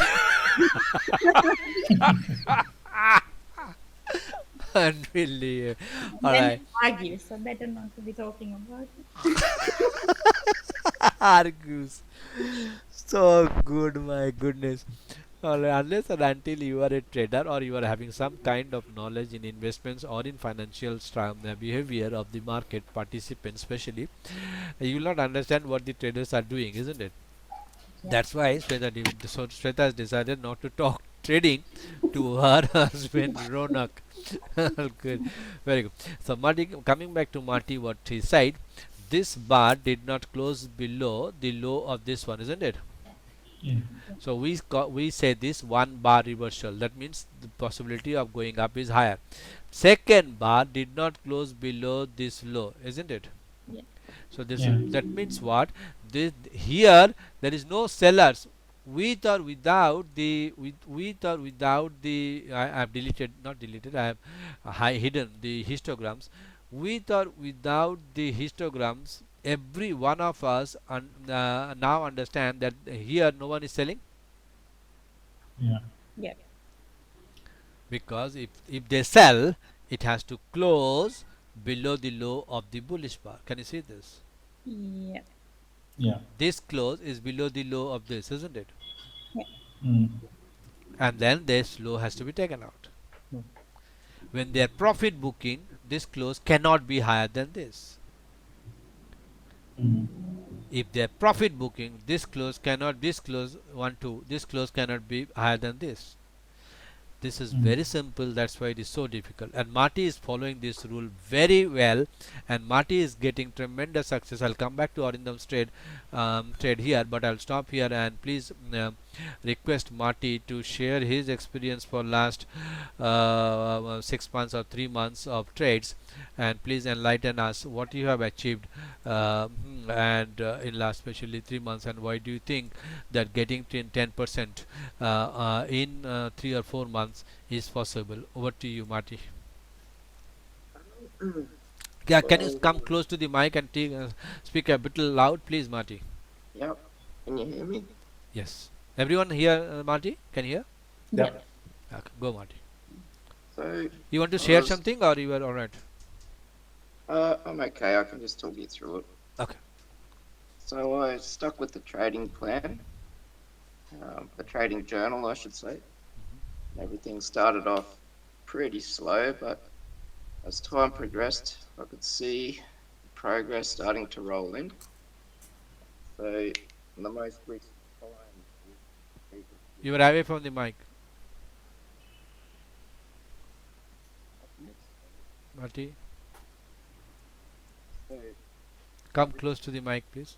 Unbelievable. All then right. he argues, so better not to be talking about it. Argues. So good, my goodness. Unless and until you are a trader or you are having some kind of knowledge in investments or in financial behavior of the market participants, especially, you will not understand what the traders are doing, isn't it? Yeah. That's why Shweta has decided not to talk trading to her husband Ronak. Good, very good. So Marty, coming back to Marty, what he said, this bar did not close below the low of this one, isn't it? Yeah. So we say this one bar reversal. That means the possibility of going up is higher. Second bar did not close below this low, isn't it? Yeah. So this Yeah. that means what? This here there is no sellers with or without the with or without the I have deleted, not deleted, I have hidden the histograms. With or without the histograms, every one of us now understand that here no one is selling, Yeah. Yeah. because if they sell, it has to close below the low of the bullish bar. Can you see this? Yeah. Yeah. This close is below the low of this, isn't it? Mm. And then this low has to be taken out. When they are profit booking, this close cannot be higher than this. Mm. If they are profit booking, this close cannot, this close 1 2, this close cannot be higher than this. This is very simple, that's why it is so difficult. And Marty is following this rule very well, and Marty is getting tremendous success. I'll come back to Arindam's trade here, but I'll stop here and please request Marty to share his experience for last 6 months or 3 months of trades, and please enlighten us what you have achieved and in last especially 3 months, and why do you think that getting 10% in 3 or 4 months is possible. Over to you, Marty. Yeah, can you come close to the mic and speak a bit loud, please, Marty? Yep. Can you hear me? Yes. Everyone here, Marty, can hear? Yeah. Okay, go, Marty. So So You want to I share was, something, or you are all right? I'm okay. I can just talk you through it. Okay. So I stuck with the trading plan, the trading journal, I should say. Everything started off pretty slow, but as time progressed, I could see progress starting to roll in. So in the most recent time, You are away from the mic, Marty. so Come close to the mic, please.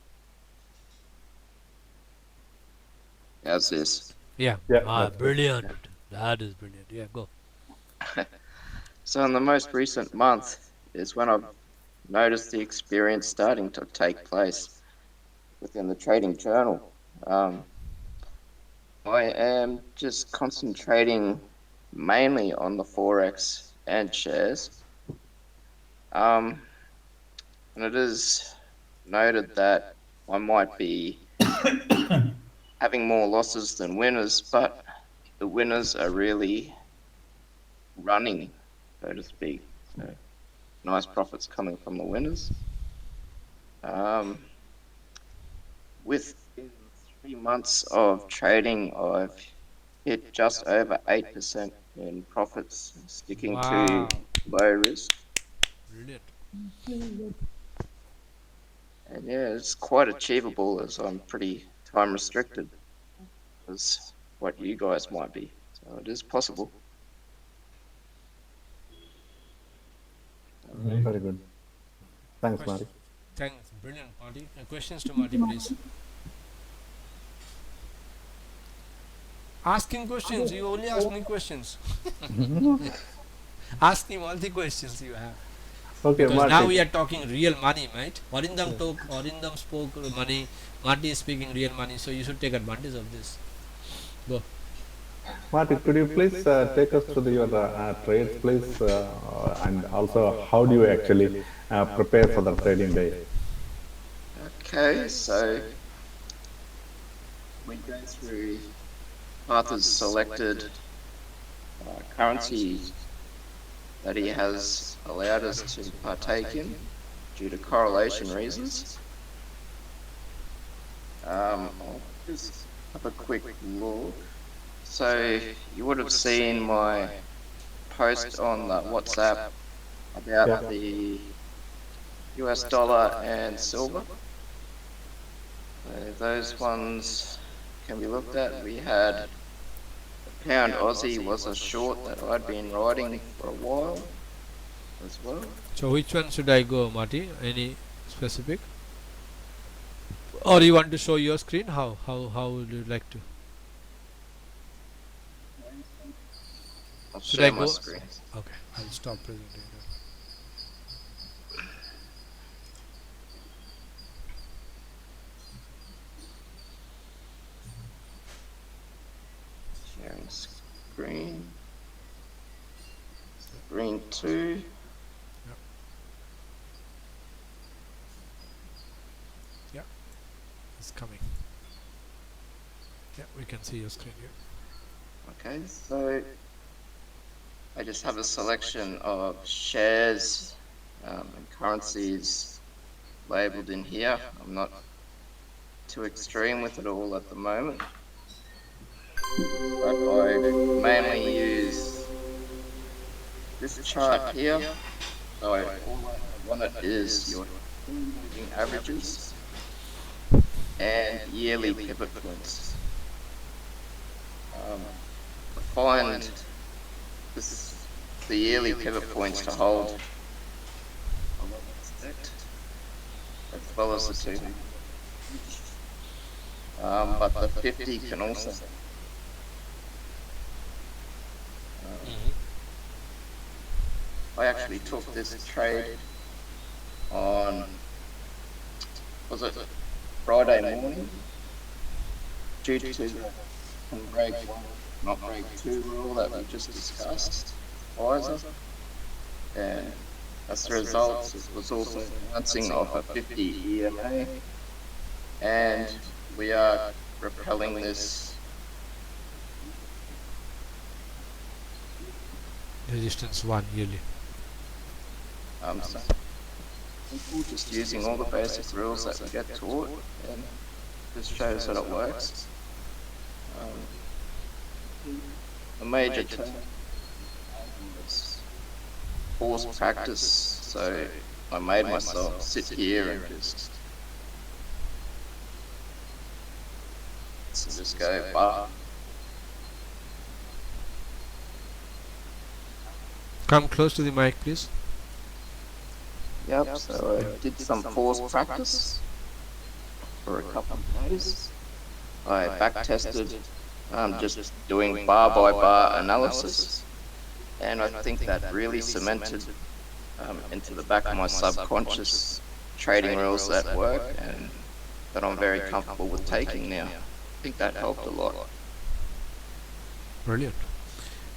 how's this? Yeah. Yeah, Ah, that's good. brilliant. That is brilliant. Yeah, go. So in the most recent month is when I've noticed the experience starting to take place within the trading journal. I am just concentrating mainly on the Forex and shares. And it is noted that I might be having more losses than winners, but the winners are really running, so to speak. So nice profits coming from the winners. Within 3 months of trading, I've hit just over 8% in profits, sticking to low risk. Brilliant. And yeah, it's quite achievable as I'm pretty time restricted as what you guys might be. So it is possible. Very good. Thanks, Marty. Thanks. Brilliant, Marty. Questions to Marty, please. Ask him questions. You only ask me questions. Ask him all the questions you have. Okay, Because Marty. now we are talking real money, right? Arindam spoke money. Marty is speaking real money. So you should take advantage of this. Go. Marty, could you please take us through your trades, please, and also how do you actually prepare for the trading day? Okay, so we go through Arthur's selected currencies that he has allowed us to partake in due to correlation reasons. I'll just have a quick look. So you would have seen my post on the WhatsApp about the US dollar and silver. So those ones can be looked at. We had the pound Aussie was a short that I'd been riding for a while as well. So which one should I go, Marty? Any specific? Or you want to show your screen? How would you like to? I'll Should share I my go? screen. Okay, I'll stop presenting. Sharing screen. Screen 2. Yeah, it's coming. Yeah, we can see your screen here. Okay, so I just have a selection of shares and currencies labeled in here. I'm not too extreme with it all at the moment, but I mainly use this chart here. So all I want it is your moving averages and yearly pivot points. I find the yearly pivot points to hold a lot of respect, as well as the 200. But the 50 can also. I actually took this trade on, was it Friday morning, due to the break 1, not break 2 rule that we just discussed, Pfizer, and as a result it was also bouncing off a 50 EMA, and we are repelling this resistance 1 yearly. So simple, just using all the basic rules that we get taught, and this shows that it works. The major term was forced practice, so I made myself sit here and just go bar. Come close to the mic, please. Yep, so I did some forced practice for a couple of days. I back tested, just doing bar by bar analysis, and I think that really cemented into the back of my subconscious trading rules that work and that I'm very comfortable with taking now. I think that helped a lot. Brilliant.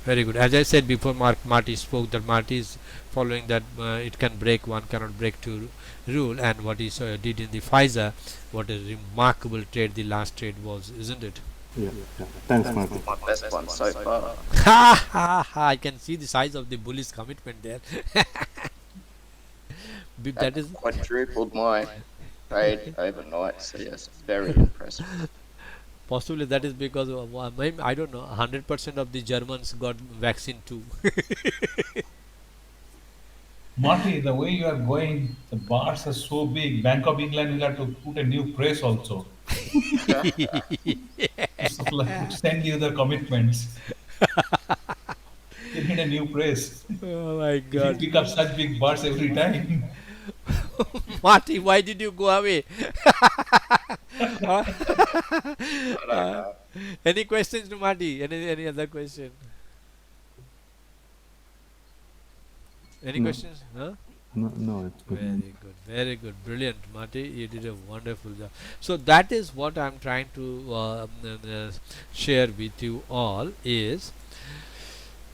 Very good. As I said before, Marty spoke that Marty is following that it can break one, cannot break two rule, and what he did in the FISA, what a remarkable trade the last trade was, isn't it? Yeah. Thanks, Marty. My best one so far. Ha ha ha! I can see the size of the bullish commitment there. That is quadrupled my trade overnight, so yes, very impressive. possibly that is because maybe, I don't know, 100% of the Germans got vaccine too. Marty, the way you are going, the bars are so big. Bank of England will have to put a new press also. To send you the commitments. They need a new press. Oh my If you God. pick up such big bars every time. Marty, why did you go away? Any questions to Marty? Any other question? Any No. questions? Huh? No, it's good. Very good, brilliant, Marty. You did a wonderful job. So that is what I'm trying to share with you all is.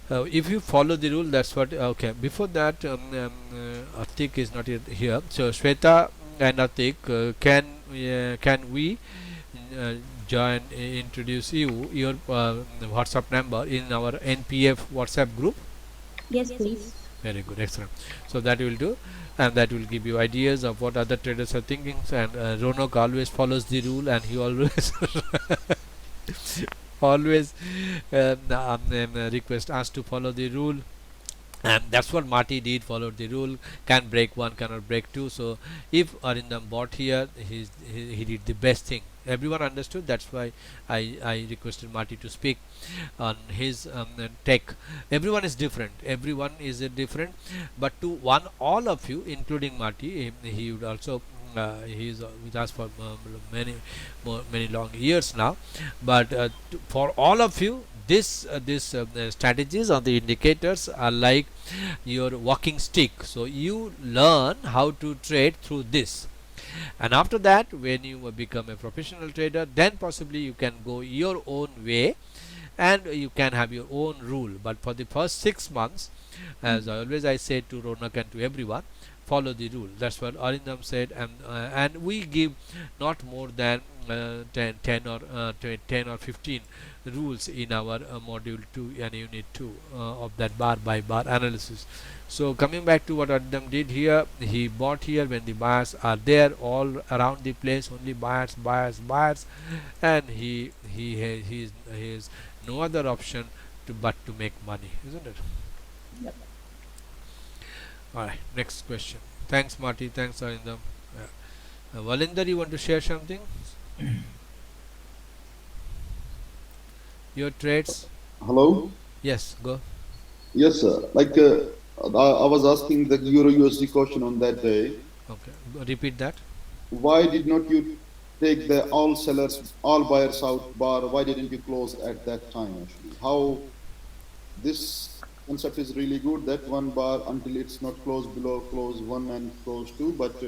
If you follow the rule, that's what. Okay. Before that, Atik is not yet here. So Shweta and Atik, can we join? Introduce you your WhatsApp number in our NPF WhatsApp group. Yes, please. Very good, excellent. So that will do, and that will give you ideas of what other traders are thinking. And Ronak always follows the rule, and he always always request us to follow the rule, and that's what Marty did, followed the rule. Can break one, cannot break two. So if Arindam bought here, he did the best thing. Everyone understood. That's why I requested Marty to speak on his tech. Everyone is different. Everyone is different. But to all of you, including Marty, he would also. He is with us for many long years now. But for all of you, this strategies or the indicators are like your walking stick. So you learn how to trade through this. And after that, when you become a professional trader, then possibly you can go your own way and you can have your own rule. But for the first 6 months, as I say to Ronak and to everyone, follow the rule. That's what Arindam said, and we give not more than 10 or 15 rules in our module 2 and unit 2 of that bar by bar analysis. So coming back to what Arindam did here, he bought here when the buyers are there all around the place, only buyers, and he has no other option but to make money, isn't it? Yep. Alright, next question. Thanks Marty, thanks Arindam. Valinder, you want to share something? Your trades? Hello? Yes, go. Yes, sir. Like, I was asking the Euro USD question on that day. Okay, repeat that. Why did not you take the all sellers, all buyers out bar? Why didn't you close at that time, actually? How this concept is really good, that one bar until it's not closed below close 1 and close 2, but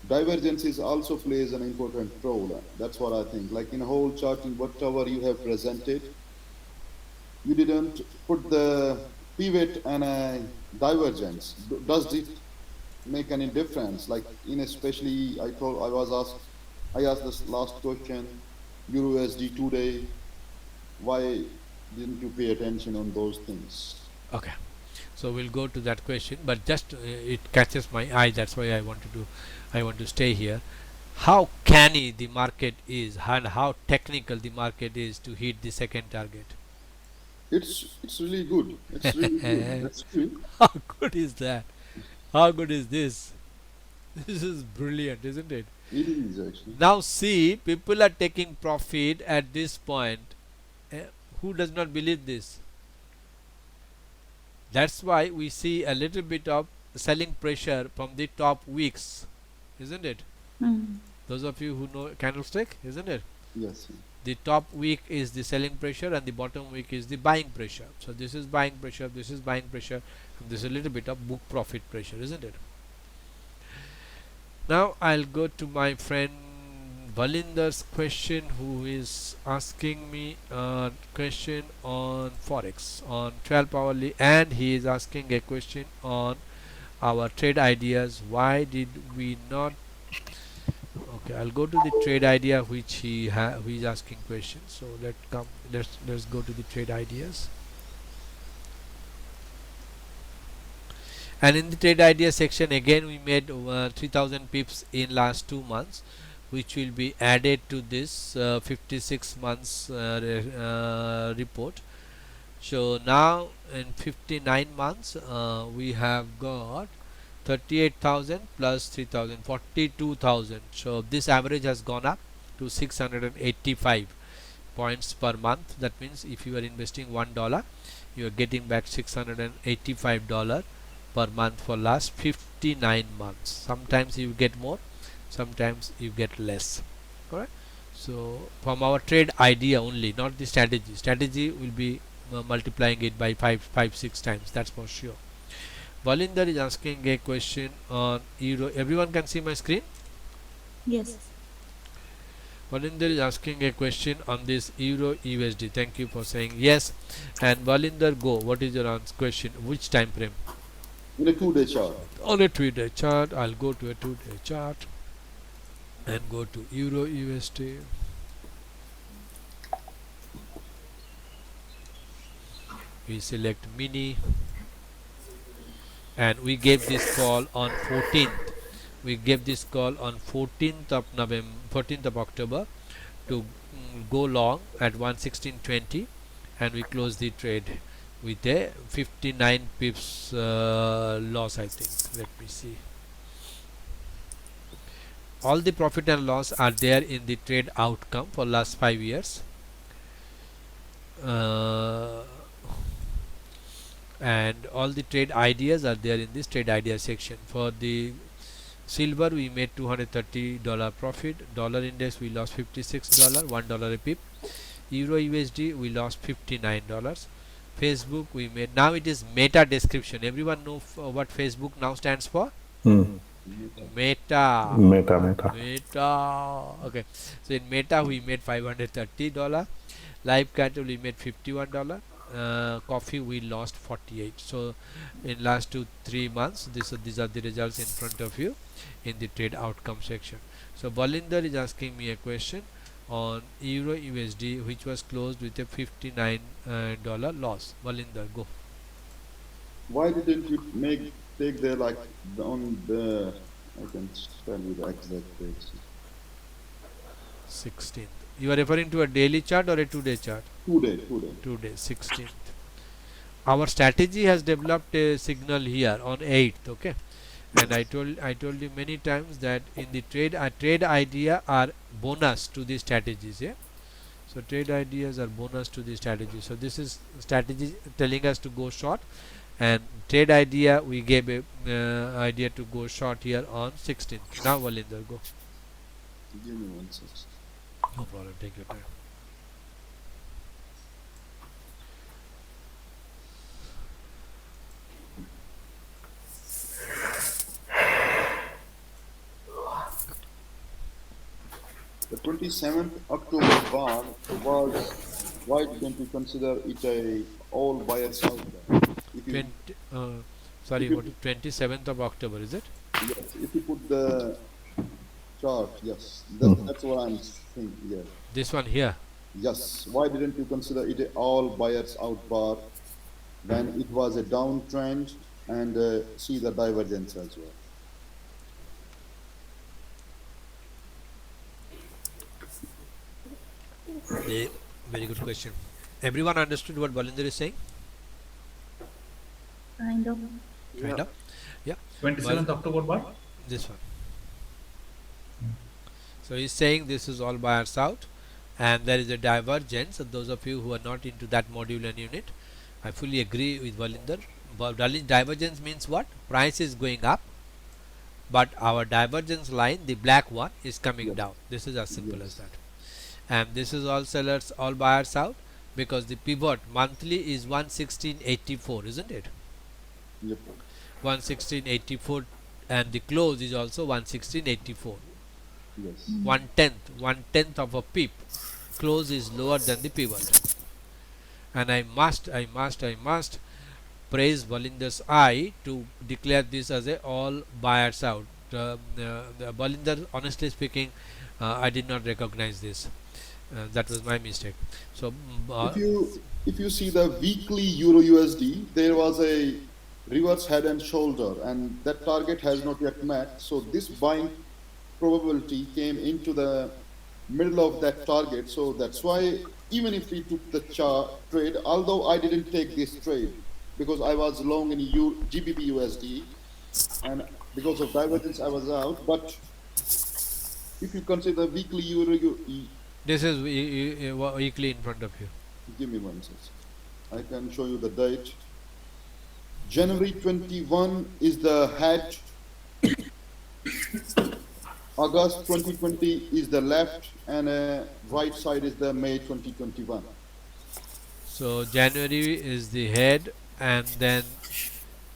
divergence is also plays an important role. That's what I think. Like in whole charting, whatever you have presented, you didn't put the pivot and a divergence. Does it make any difference? Like in especially, I asked this last question, Euro USD today, why didn't you pay attention on those things? Okay, so we'll go to that question, but just it catches my eye, that's why I want to stay here. How canny the market is and how technical the market is to hit the second target. It's really good. It's really good. That's true. How good is that? How good is this? This is brilliant, isn't it? It is actually. Now see, people are taking profit at this point. Eh, who does not believe this? That's why we see a little bit of selling pressure from the top weeks, isn't it? Mm. Those of you who know candlestick, isn't it? Yes. The top week is the selling pressure and the bottom week is the buying pressure. So this is buying pressure, this is buying pressure, and this is a little bit of book profit pressure, isn't it? Now I'll go to my friend Valindar's question, who is asking me a question on Forex on 12 hourly, and he is asking a question on our trade ideas. Why did we not? Okay, I'll go to the trade idea which he is asking questions. So let's go to the trade ideas. And in the trade idea section again we made 3000 pips in last 2 months, which will be added to this 56 months report. So now in 59 months we have got 38,000 plus 3,000, 42,000. So this average has gone up to 685 points per month. That means if you are investing $1, you are getting back $685 per month for last 59 months. Sometimes you get more, sometimes you get less. Alright, so from our trade idea only, not the strategy. Strategy will be multiplying it by 5-6 times, that's for sure. Valinder is asking a question on euro. Everyone can see my screen? Yes. Valinder is asking a question on this euro USD. Thank you for saying yes. And Valinder, go. What is your question? Which time frame? In a 2-day chart. On a 2-day chart. I'll go to a 2-day chart and go to euro USD. We select mini, and we gave this call on 14th. We gave this call on 14th of November, 14th of October to go long at 116.20, and we closed the trade with a 59 pips loss, I think. Let me see. All the profit and loss are there in the trade outcome for last 5 years. And all the trade ideas are there in this trade idea section. For the silver we made $230 profit, dollar index we lost $56, $1 a pip, euro USD we lost $59, Facebook we made, now it is meta description. Everyone know what Facebook now stands for? Meta. Okay, so in meta we made $530, live cattle we made $51, coffee we lost 48. So in last 2-3 months these are the results in front of you in the trade outcome section. So Balinder is asking me a question on euro USD, which was closed with a $59 loss. Balinder, go. Why didn't you take the on the, I can tell you the exact date. 16th. You are referring to a daily chart or a 2-day chart? 2-day. 2-day, 16th. Our strategy has developed a signal here on 8th, okay? And I told you many times that in the trade idea are bonus to the strategies, yeah? So trade ideas are bonus to the strategy. So this is strategy telling us to go short, and trade idea we gave a idea to go short here on 16th. Now Valinder, go. Give me 1 second. No problem, take your time. The 27th October bar was, why don't you consider it a all buyers out there? If you, 27th of October, is it? yes, if you put the chart, yes, that's what I'm saying here. This one here. Yes, why didn't you consider it a all buyers out bar? when it was a downtrend, and see the divergence as well. Very good question. Everyone understood what Balinder is saying? Kind of. Kind of. Yeah. 27th October bar? This one. So he's saying this is all buyers out, and there is a divergence. And those of you who are not into that module and unit, I fully agree with Balinder. But divergence means what? Price is going up, but our divergence line, the black one, is coming Yes. down. This is as simple Yes. as that. And this is all sellers, all buyers out, because the pivot monthly is 116.84, isn't it? Yep. 116.84, and the close is also 116.84. Yes. One tenth of a pip close is lower than the pivot. And I must praise Balinder's eye to declare this as a all buyers out. The Balinder, honestly speaking, I did not recognize this. That was my mistake. So If you see the weekly Euro USD, there was a reverse head and shoulder, and that target has not yet met. So this buying probability came into the middle of that target. So that's why even if we took the trade, although I didn't take this trade because I was long in GBP USD, and because of divergence I was out. But if you consider weekly Euro, this is weekly in front of you. give me 1 second. I can show you the date. January 21 is the head. August 2020 is the left, and right side is the May 2021. So January is the head, and then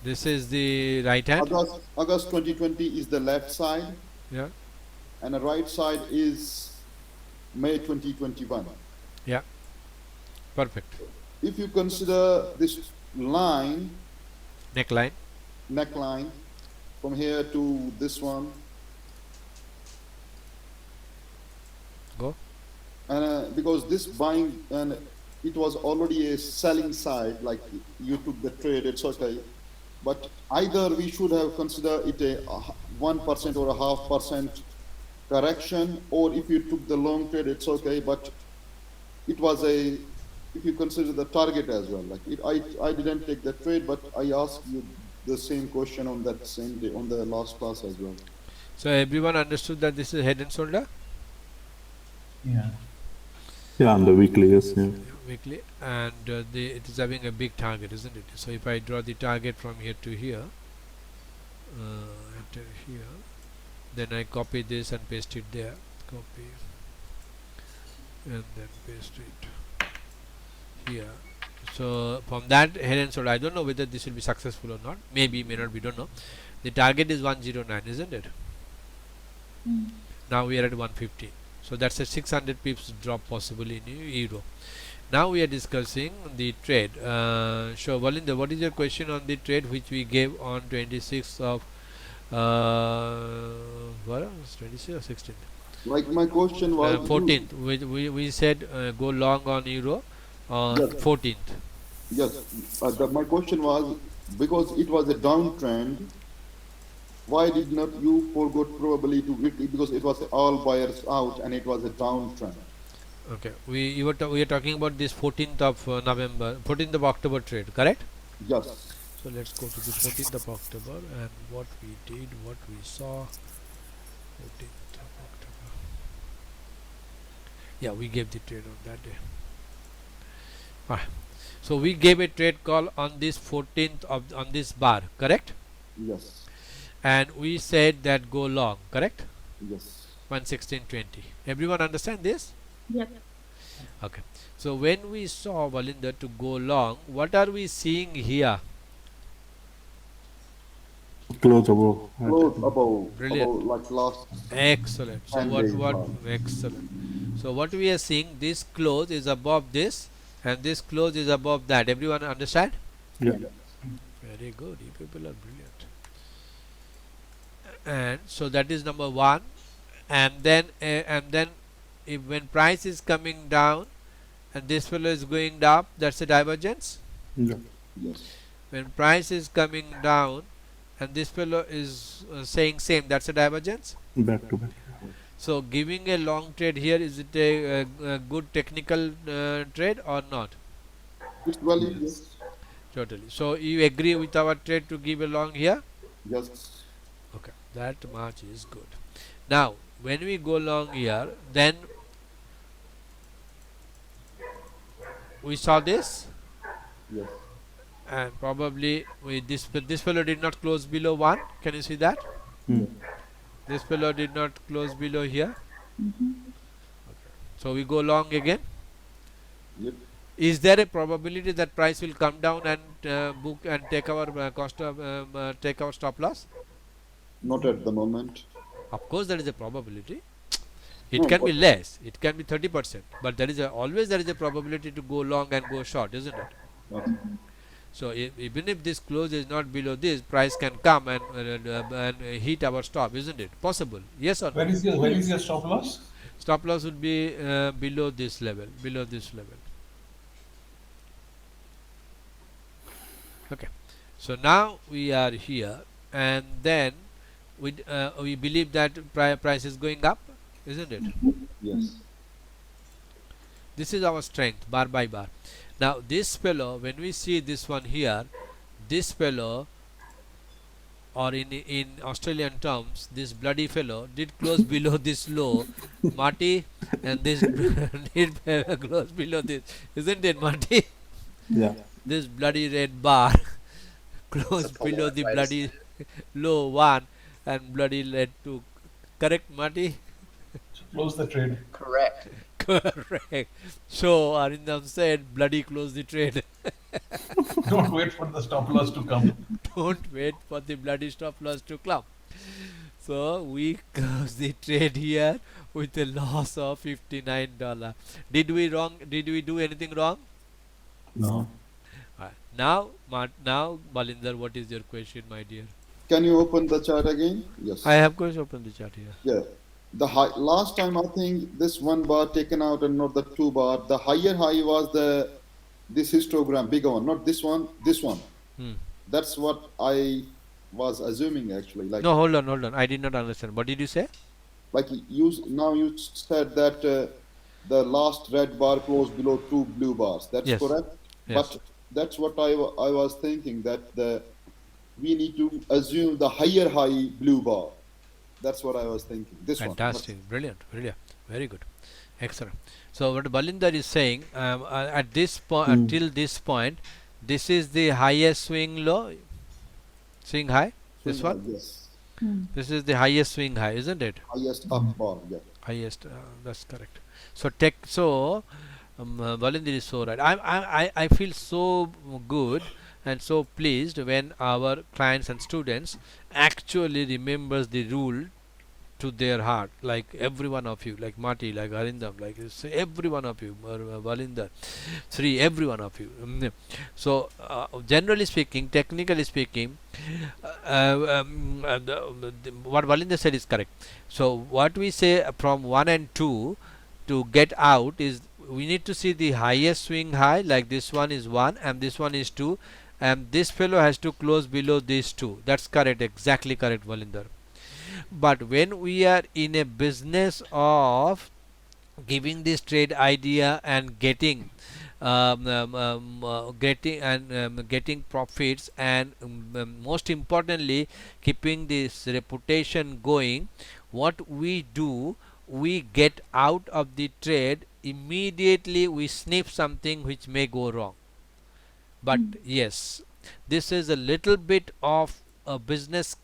this is the right hand. August 2020 is the left side, Yeah. and the right side is May 2021. Yeah. Perfect. If you consider this line, Neckline. neckline, from here to this one, Go. and because this buying, and it was already a selling side, like you took the trade, it's okay. But either we should have considered it a 1% or a 0.5% correction, or if you took the long trade, it's okay. But it was a, if you consider the target as well, like I didn't take the trade, but I asked you the same question on that same day, on the last class as well. So everyone understood that this is head and shoulder. Yeah. Yeah, on the weekly, yes. Yeah. Weekly, and it is having a big target, isn't it? So if I draw the target from here to here, enter here, then I copy this and paste it there. Copy and then paste it here. So from that head and shoulder, I don't know whether this will be successful or not. Maybe, may not. We don't know. The target is 109, isn't it? Now we are at 150. So that's a 600 pips drop possible in euro. Now we are discussing the trade. So Balinder, what is your question on the trade which we gave on 26th of what? 26th or 16th? Like my question was 14th. We said go long on euro on Yes. 14th. Yes, my question was, because it was a downtrend, why did not you forgot probably to weekly, because it was all buyers out and it was a downtrend. Okay, we are talking about this 14th of November, 14th of October trade, correct? Yes. So let's go to the 14th of October and what we did, what we saw. 14th of October. Yeah, we gave the trade on that day. So we gave a trade call on this 14th of on this bar, correct? Yes. And we said that go long, correct? Yes. 116.20. Everyone understand this? Yep. Okay. So when we saw Balinder to go long, what are we seeing here? Close above. Close above, Brilliant. like last. Excellent. So 10 what days now. excellent. So what we are seeing, this close is above this and this close is above that. Everyone understand? Yeah. Very good. You people are brilliant. And so that is number one. And then if when price is coming down and this fellow is going up, that's a divergence. Yeah. Yes. When price is coming down and this fellow is saying same, that's a divergence. Back to back. So giving a long trade here, is it a good technical trade or not? It's valid. Yes. Totally. So you agree with our trade to give a long here? Yes. Okay, that much is good. Now when we go long here, then we saw this, Yes. and probably with this fellow did not close below 1. Can you see that? Hmm. This fellow did not close below here. Mm-hmm. So we go long again. Yep. Is there a probability that price will come down and book and take our cost of take our stop loss? Not at the moment. Of course there is a probability. It No, can be but- less, it can be 30%, but there is always there is a probability to go long and go short, isn't it? Okay. So even if this close is not below this, price can come and hit our stop, isn't it? Possible, yes or no? Where is your stop loss? Stop loss would be below this level, below this level. Okay, so now we are here, and then we believe that price is going up, isn't it? Yes. This is our strength, bar by bar. Now this fellow, when we see this one here, this fellow, or in Australian terms, this bloody fellow did close below this low, Marty, and this did close below this, isn't it, Marty? Yeah. This bloody red bar closed polite below the way to bloody low 1 and bloody led to, correct, Marty? Close the trade. Correct. Correct. So Arindam said, bloody close the trade. Don't wait for the stop loss to come. Don't wait for the bloody stop loss to come. So we close the trade here with a loss of $59. Did we do anything wrong? No. Now Balinder, what is your question, my dear? Can you open the chart again? Yes. I have going to open the chart here. Yeah. The high, last time I think this one bar taken out and not the two bar. The higher high was this histogram, bigger one, not this one, this one. Hmm. That's what I was assuming actually. Like, No, hold on. I did not understand. What did you say? like you said that the last red bar closed below two blue bars. That's Yes. correct. Yes. But that's what I was thinking, that we need to assume the higher high blue bar. That's what I was thinking. This Fantastic, brilliant, very good, excellent. So what Balinder is saying, at this point, until this point, this is the highest swing low, swing high. This one, Yes. this is the highest swing high, isn't it? Highest up bar. Yeah. Highest, that's correct. So Balinder is so right. I feel so good and so pleased when our clients and students actually remembers the rule to their heart, like every one of you, like Marty, like Arindam, like every one of you, Balinder, Sri, every one of you. So generally speaking, technically speaking, what Balinder said is correct. So what we say from 1 and 2 to get out is, we need to see the highest swing high, like this one is 1 and this one is 2, and this fellow has to close below these two. That's correct, exactly correct, Balinder. But when we are in a business of giving this trade idea and getting getting profits, and most importantly keeping this reputation going, what we do, we get out of the trade immediately, we sniff something which may go wrong. But yes, this is a little bit of a business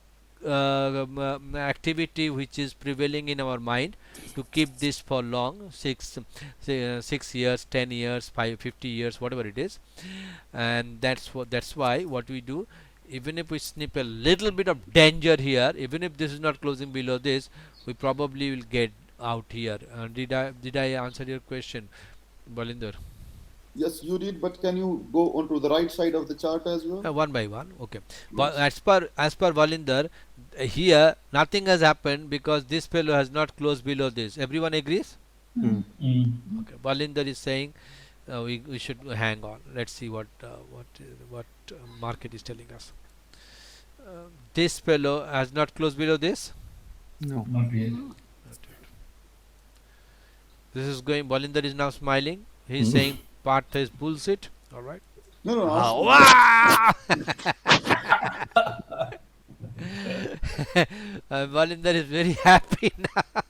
activity which is prevailing in our mind, to keep this for long, 6 years, 10 years, 50 years, whatever it is. And that's why what we do, even if we snip a little bit of danger here, even if this is not closing below this, we probably will get out here. Did I answer your question, Balinder? Yes, you did. But can you go onto the right side of the chart as well? One by one, okay. But as per Balinder, here nothing has happened because this fellow has not closed below this. Everyone agrees? Mm. Okay. Balinder is saying we should hang on. Let's see what market is telling us. This fellow has not closed below this. No. Not yet. This is going. Bolinder is now smiling. He's saying part is bullshit. All right. No, no, Wow! Bolinder is very happy now.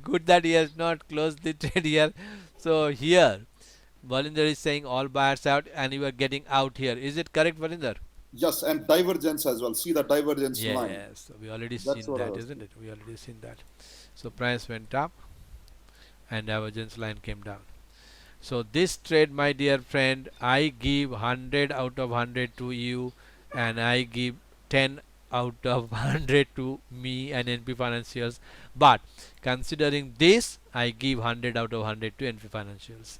Good that he has not closed the trade here. So here, Bolinder is saying all buyers out, and you are getting out here. Is it correct, Bolinder? yes, and divergence as well. See the divergence line. Yes, so we already That's seen what I that, was isn't it? We already seen that. So price went up, and divergence line came down. So this trade, my dear friend, I give 100 out of 100 to you, and I give 10 out of 100 to me and NP Financials. But considering this, I give 100 out of 100 to NP Financials.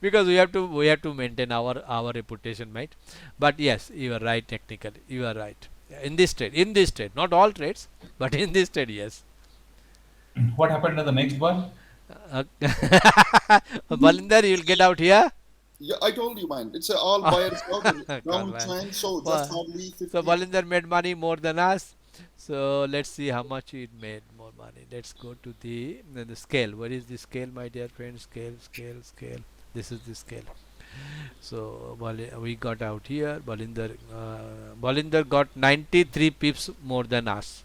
Because we have to maintain our reputation, right? But yes, you are right technically. You are right. In this trade, not all trades, but in this trade, yes. What happened to the next bar? Balinder, you'll get out here. Yeah, I told you, man. It's a all buyers out Come down on. trend, so Well, just hardly 50. So Balinder made money more than us. So let's see how much it made more money. Let's go to the scale. What is the scale, my dear friend? Scale. This is the scale. So we got out here. Balinder got 93 pips more than us.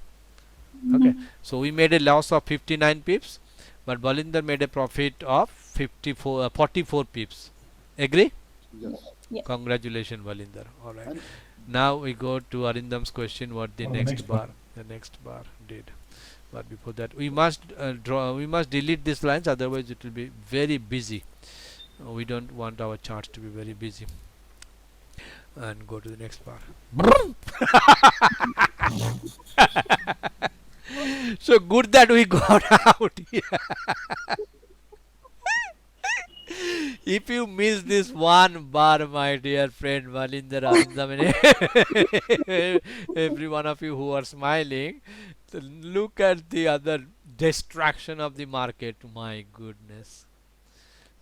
Okay. So we made a loss of 59 pips, but Balinder made a profit of 44 pips. Agree? Yes. Congratulations, Balinder. All right. And Now we go to Arindam's question. What the Oh, the next next bar? bar. The next bar did. But before that, we must we must delete these lines. Otherwise, it will be very busy. We don't want our charts to be very busy. And go to the next bar. So good that we got out here. If you miss this one bar, my dear friend Valinder, every one of you who are smiling, so look at the other distraction of the market. My goodness.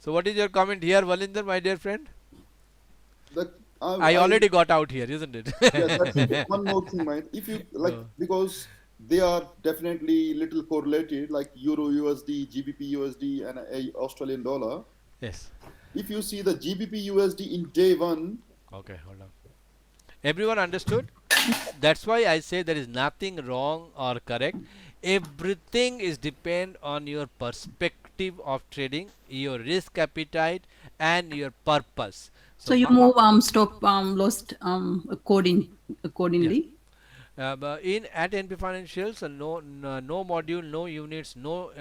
So what is your comment here, Valinder, my dear friend? that I already got out here, isn't it? yes, that's one more thing, man. If you like, because they are definitely little correlated, like Euro USD, GBP USD, and Australian dollar. Yes. If you see the GBP USD in day one, Okay, hold on. Everyone understood? That's why I say there is nothing wrong or correct. Everything is depend on your perspective of trading, your risk appetite, and your purpose. So you move stop loss accordingly. But at NP Financials, no module, no units, no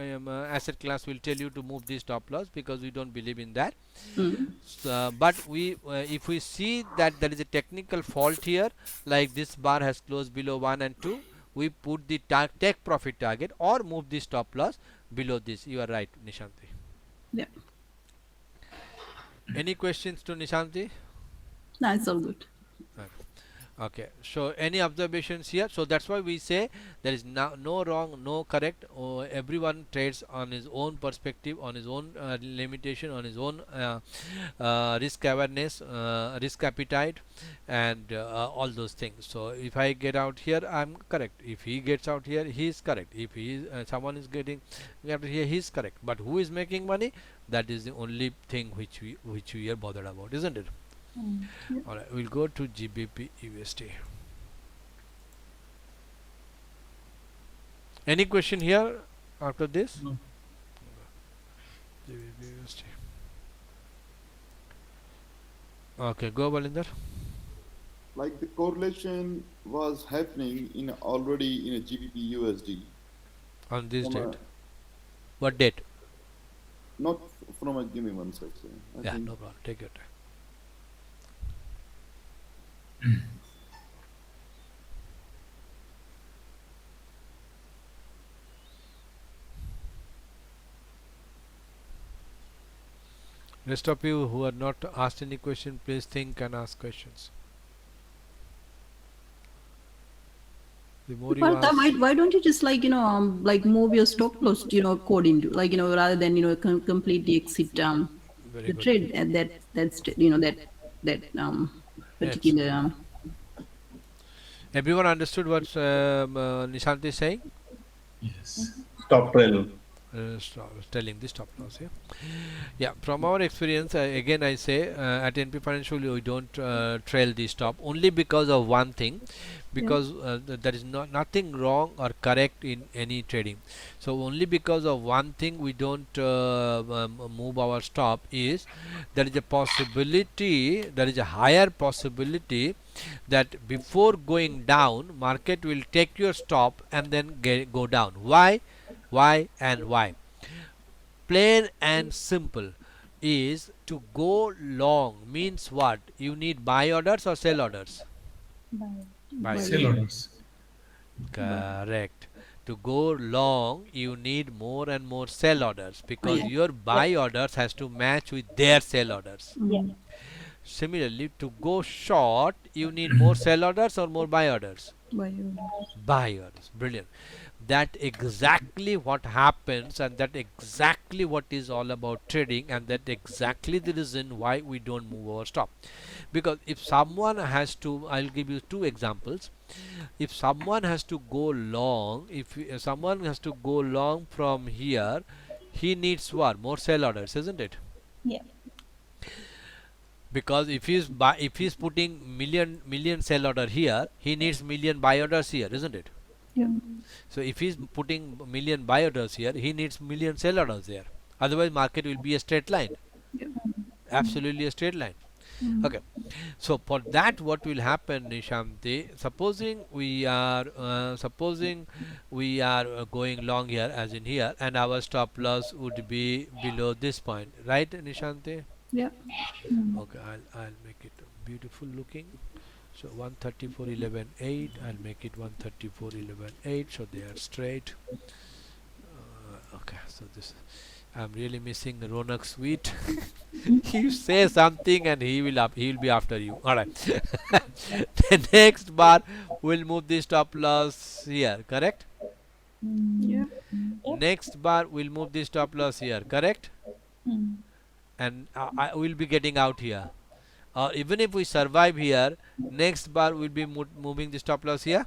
asset class will tell you to move this stop loss, because we don't believe in that. But we, if we see that there is a technical fault here, like this bar has closed below 1 and 2, we put the take profit target or move the stop loss below this. You are right, Nishanti. Yeah, Any questions to Nishanti? that's all good. Okay, so any observations here? So that's why we say there is no wrong, no correct. Everyone trades on his own perspective, on his own limitation, on his own risk awareness, risk appetite, and all those things. So if I get out here, I'm correct. If he gets out here, he is correct. If he is, someone is getting out here, he is correct. But who is making money? That is the only thing which we are bothered about, isn't it? Alright, we'll go to GBP USD. Any question here after this? No. GBP USD. Okay, go Balinder. like the correlation was happening in already in a GBP USD. On this From date. What date? Not from a, give me one second. I Yeah, think no problem. Take your time. Rest of you who are not asked any question, please think and ask questions. The more you Partha, ask, why don't you just like move your stop loss, code into rather than completely exit very the good. trade at that Yes. particular Everyone understood what Nishant is saying? Yes. Stop trail. Telling the stop loss. Yeah, from our experience, again I say at NP Financial we don't trail the stop only because of one thing, because there is nothing wrong or correct in any trading. So only because of one thing we don't move our stop is there is a possibility, there is a higher possibility that before going down market will take your stop and then go down. Why? Why and why? Plain and simple is to go long means what? You need buy orders or sell orders? Bye. Buy. Sell orders. Correct. To go long you need more and more sell orders because Yeah. your buy orders has to match with their sell orders. Yeah. Similarly, to go short you need more sell orders or more buy orders? Buy orders. Brilliant. That exactly what happens, and that exactly what is all about trading, and that exactly the reason why we don't move our stop. Because if someone has to, I'll give you two examples. If someone has to go long, if someone has to go long from here, he needs what? More sell orders, isn't it? Yeah. Because if he's putting million sell order here, he needs million buy orders here, isn't it? Yeah. So if he's putting million buy orders here, he needs million sell orders there. Otherwise, market will be a straight line. Yeah. Absolutely a straight line. Okay. So for that, what will happen, Nishanti? Supposing we are going long here, as in here, and our stop loss would be below this point, right, Nishanti? Yeah. Okay, I'll make it beautiful looking. So 134.11.8, I'll make it 134.11.8, so they are straight. Okay, so this, I'm really missing the Ronak sweet. You say something and he will be after you. All right. The next bar will move the stop loss here, correct? Yeah. Next bar will move the stop loss here, correct? And I will be getting out here. Even if we survive here, next bar will be moving the stop loss here.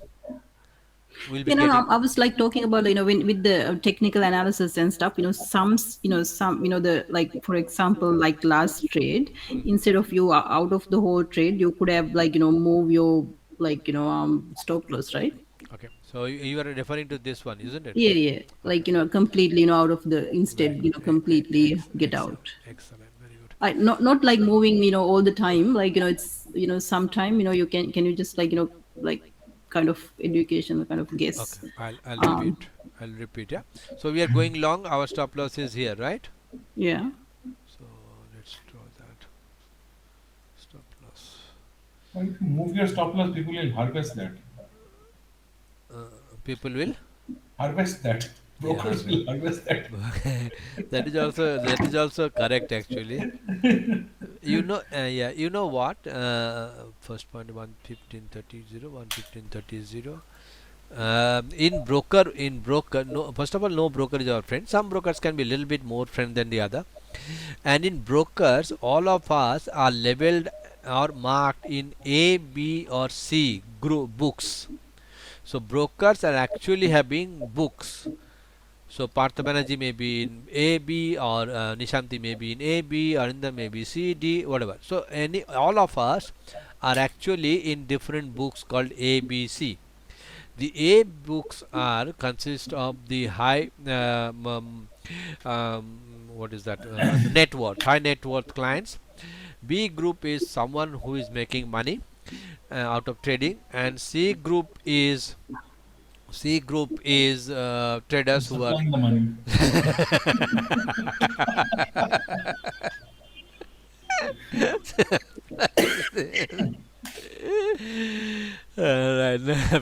We'll be getting. I was like talking about when with the technical analysis and stuff. Some the like for example like last trade, instead of you out of the whole trade, you could have move your stop loss, right? Okay, so you are referring to this one, isn't it? Yeah, yeah. Like completely out of the instead completely get Excellent. out. Excellent. Very good. Not like moving all the time. Like it's sometime you can you just like kind of education kind of guess. Okay, I'll repeat. I'll repeat. Yeah. So we are going long. Our stop loss is here, right? Yeah. So let's draw that stop loss. Well, if you move your stop loss, people will harvest that. People will. Harvest that. Brokers Yeah, will harvest that. that is also correct actually. Yeah, you know what? First point 115.30, 115.30. In broker, no. First of all, no broker is our friend. Some brokers can be a little bit more friend than the other. And in brokers, all of us are labeled or marked in A, B, or C group books. So brokers are actually having books. So Partha Banerjee may be in A, B, or Nishanti may be in A, B, Arindam may be C, D, whatever. So all of us are actually in different books called A, B, C. The A books are consist of the high what is that net worth, high net worth clients. B group is someone who is making money out of trading, and C group is traders who are Supplying the money.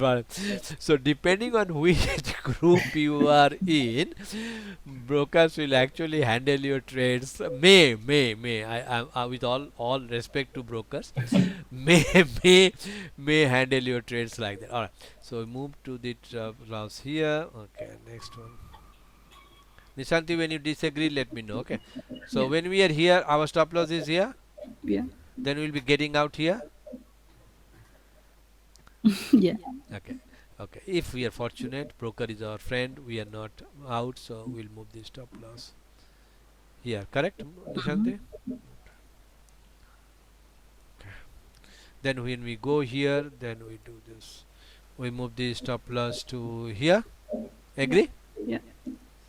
right. So depending on which group you are in, brokers will actually handle your trades. May I with all respect to brokers, may may handle your trades like that. All right. So we move to the loss here. Okay, next one. Nishanti, when you disagree, let me know. Okay. So Yeah. when we are here, our stop loss is here. Yeah. Then we'll be getting out here. Yeah. Okay. Okay. If we are fortunate, broker is our friend. We are not out, so we'll move the stop loss here. Correct, Nishanti? Then when we go here, then we do this. We move the stop loss to here. Agree? Yeah.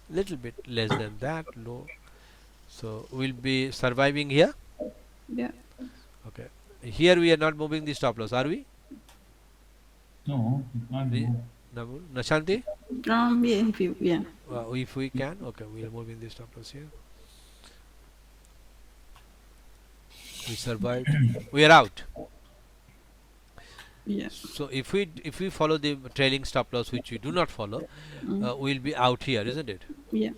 Little bit less than that, low. So we'll be surviving here. Yeah. Okay. Here we are not moving the stop loss, are we? No, you can't move. Nashanti? Yeah. If you, yeah. If we can, okay, we'll move in the stop loss here. We survived. We are out. Yeah. So if we follow the trailing stop loss, which we do not follow, we'll be out here, isn't it? Yeah.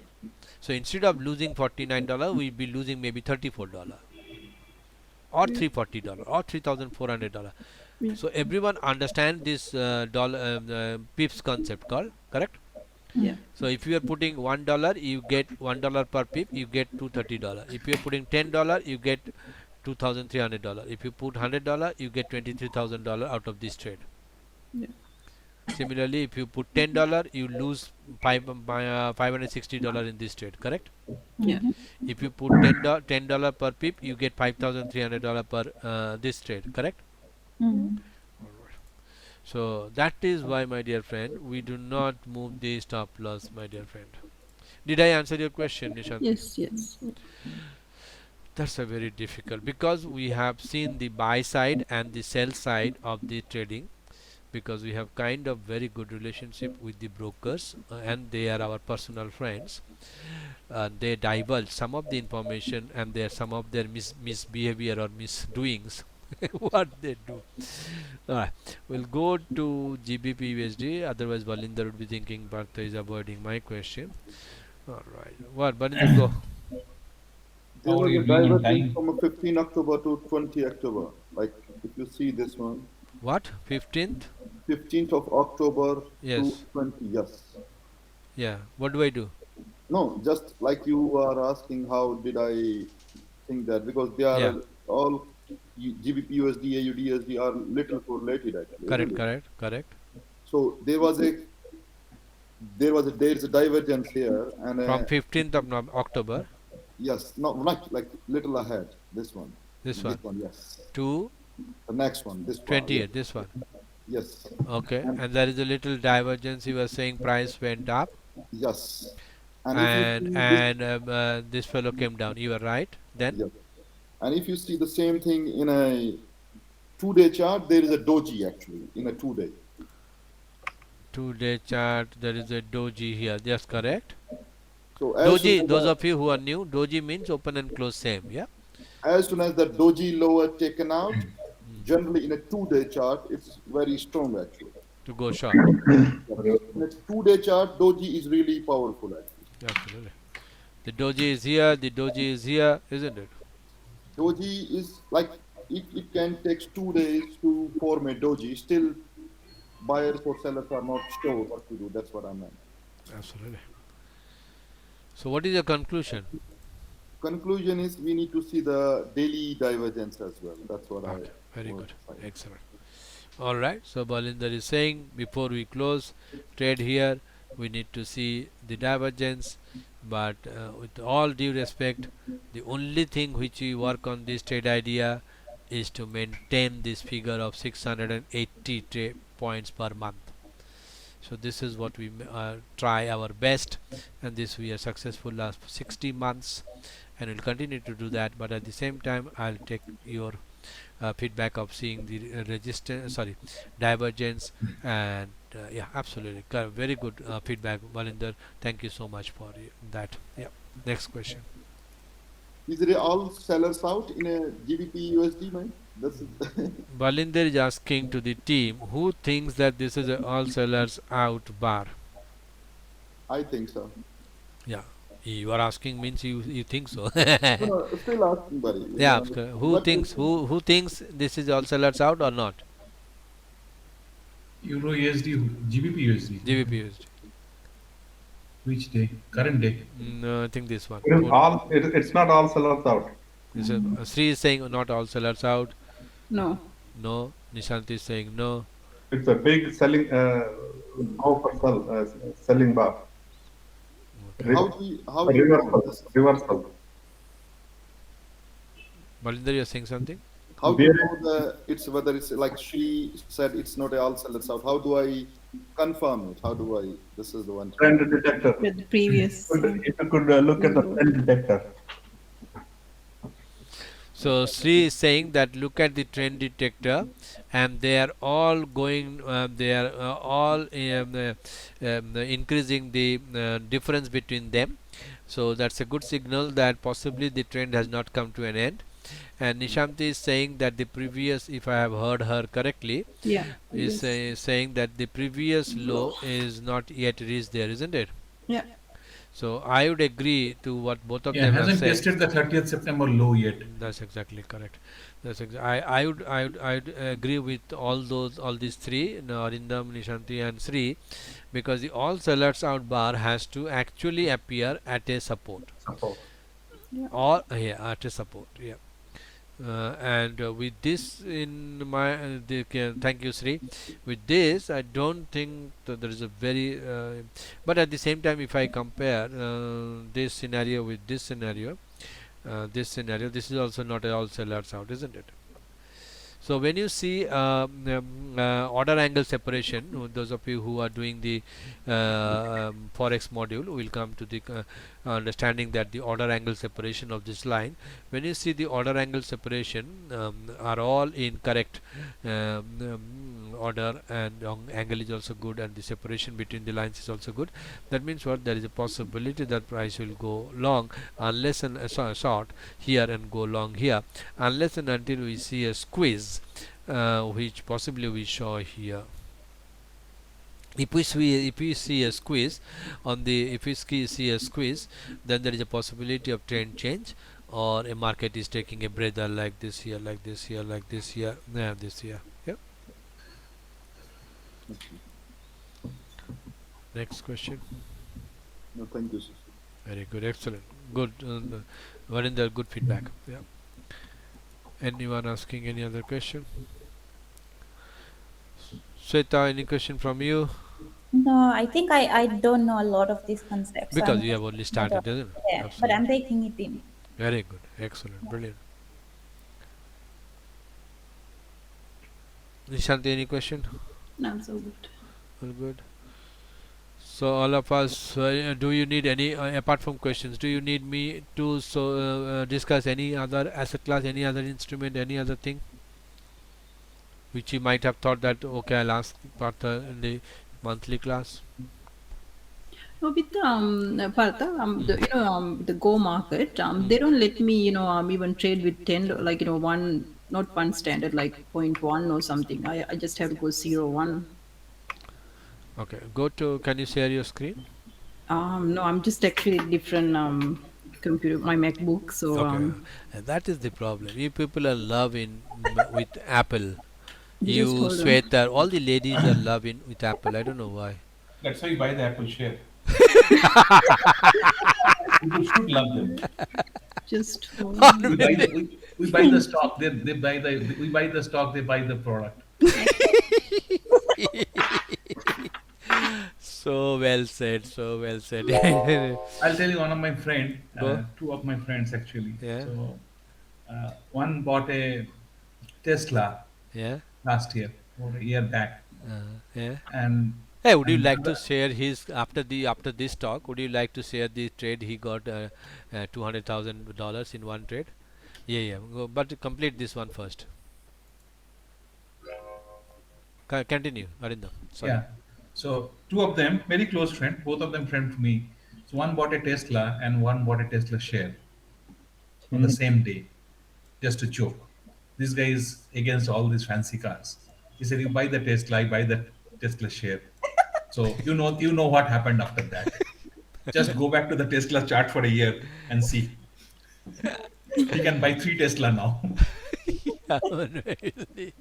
So instead of losing $49, we'll be losing maybe $34 or $340 or $3,400. Yeah. So everyone understand this pips concept called, correct? Yeah. So if you are putting $1, you get $1 per pip, you get $230. If you are putting $10, you get $2,300. If you put $100, you get $23,000 out of this trade. Yeah. Similarly, if you put $10, you lose $560 in this trade, correct? Yeah. If you put $10 per pip, you get $5,300 per this trade, correct? So that is why, my dear friend, we do not move the stop loss, my dear friend. Did I answer your question, Nishanti? Yes. Yes. That's a very difficult, because we have seen the buy side and the sell side of the trading, because we have kind of very good relationship with the brokers, and they are our personal friends. They divulge some of the information, and some of their misbehavior or misdoings what they do. Alright, we'll go to GBP USD, otherwise Balinder would be thinking Bharta is avoiding my question. Alright, what Balinder, go. There How are was you a doing in divergence time? from 15 October to 20 October. Like if you see this one, What? 15th? 15th of October Yes. to 20. Yes. Yeah. What do I do? No, just like you are asking, how did I think that? Because they are Yeah. all GBP USD, AUD USD are little correlated actually. Correct, isn't it? correct. So there's a divergence here, and From 15th of October, yes, not like little ahead. This one. this one, Yes. to The next one. This one. 20th, this one. Yes. Okay, And- and there is a little divergence. You were saying price went up, Yes. and if you see this, this fellow came down. You were right. Then yes. And if you see the same thing in a 2-day chart, there is a doji actually in a 2-day. 2-day chart, there is a doji here. That's correct. So as soon Doji, as those the- of you who are new, doji means open and close same. Yeah. as soon as the doji lower taken out, generally in a 2-day chart, it's very strong actually. To go short. In a 2-day chart, doji is really powerful actually. Absolutely. The doji is here. The doji is here, isn't it? Doji is like it can take 2 days to form a doji. Still, buyers or sellers are not sure what to do. That's what I meant. Absolutely. So what is your conclusion? Conclusion is we need to see the daily divergence as well. That's what Okay, very was good. saying. Excellent. All right. So Balinder is saying before we close trade here, we need to see the divergence. But with all due respect, the only thing which we work on this trade idea is to maintain this figure of 680 points per month. So this is what we try our best, and this we are successful last 60 months, and we'll continue to do that. But at the same time, I'll take your feedback of seeing the divergence, and yeah, absolutely very good feedback, Balinder. Thank you so much for that. Yeah, next question. Is it all sellers out in a GBP USD, man? This is Balinder is asking to the team who thinks that this is a all sellers out bar. I think so. Yeah, you are asking means you think so. No, no, still asking, buddy. Yeah, who What do you thinks think? who thinks this is all sellers out or not? Euro USD, GBP USD. GBP USD. Which day? Current day. No, I think this one. It is all. It's not all sellers out. Sri is saying not all sellers out. No. No. Nishant is saying no. It's a big selling. Go for selling bar. Okay. How do you know this? Reversal. Balinder, you are saying something? How do you know it's whether it's like she said it's not a all sellers out? How do I confirm it? How do I? This is the one. Trend detector. With the previous. If you could look at the trend detector. So Sri is saying that look at the trend detector, and they are all going. They are all increasing the difference between them. So that's a good signal that possibly the trend has not come to an end. And Nishanti is saying that the previous, if I have heard her correctly, Yeah. is saying that the previous low is not yet reached there, isn't it? Yeah. So I would agree to what both of Yeah, them have hasn't said. tested the 30th September low yet. That's exactly correct. That's I would agree with all these three, Arindam, Nishanti, and Sri, because the all sellers out bar has to actually appear at a support. Or yeah, at a support. Yeah. And with this in my thank you, Sri. With this, I don't think that there is a very but at the same time, if I compare this scenario with this scenario, this is also not all sellers out, isn't it? So when you see order angle separation, those of you who are doing the Forex module will come to the understanding that the order angle separation of this line, when you see the order angle separation are all in correct order, and angle is also good, and the separation between the lines is also good. That means what? There is a possibility that price will go long unless and short here and go long here, unless and until we see a squeeze, which possibly we saw here. If we see a squeeze on the, if we see a squeeze, then there is a possibility of trend change, or a market is taking a breather like this here, like this here, like this here, this here. Yep. Next question. No, thank you, sir. Very good, excellent, good. Varinder, good feedback. Yeah. Anyone asking any other question? Sweta, any question from you? No, I think I don't know a lot of these concepts. Because you have only started, isn't it? Yeah, but I'm taking it in. Very good, excellent, brilliant. Nishanti, any question? No, so good. All good. So all of us, do you need any apart from questions? Do you need me to discuss any other asset class, any other instrument, any other thing, which you might have thought that okay, I'll ask Partha in the monthly class? No, with Partha, the Go market, they don't let me, even trade with 10, like, one, not one standard, like 0.1 or something. I just have to go 0.1. Okay, go to, can you share your screen? No, I'm just actually different computer, my MacBook. So Okay, and that is the problem. You people are loving with Apple. just You, hold on. Sweta, all the ladies are loving with Apple. I don't know why. That's why you buy the Apple share. People should love them. Just hold on. We buy the stock. They buy the. We buy the stock. They buy the product. So well said, so well said. I'll tell you one of my friend, Go. two of my friends actually. Yeah. So one bought a Tesla Yeah. last year or a year back, Yeah. and Hey, would you and like to the- share his after this talk? Would you like to share the trade he got $200,000 in one trade? Yeah, yeah. Go, but complete this one first. Continue, Arindam. Sorry. yeah. So two of them very close friend, both of them friend to me. So one bought a Tesla and one bought a Tesla share. on the same day, just to choke. This guy is against all these fancy cars. He said, "You buy the Tesla, I buy the Tesla share." So you know what happened after that. Just go back to the Tesla chart for a year and see. He can buy 3 Tesla now. Yeah, really.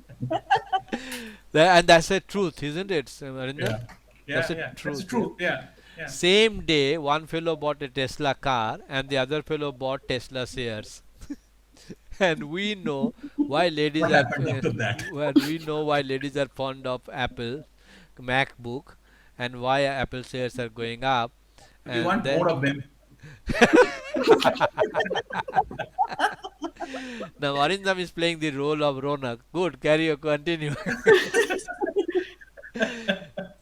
And that's the truth, isn't it, Arindam? Yeah, That's yeah, the yeah. That's truth. true. Yeah, yeah. Same day, one fellow bought a Tesla car and the other fellow bought Tesla shares. And we know why ladies What are happened after that? and we know why ladies are fond of Apple MacBook and why Apple shares are going up. We And want then more of them. now Arindam is playing the role of Ronak. Good, carry on, continue.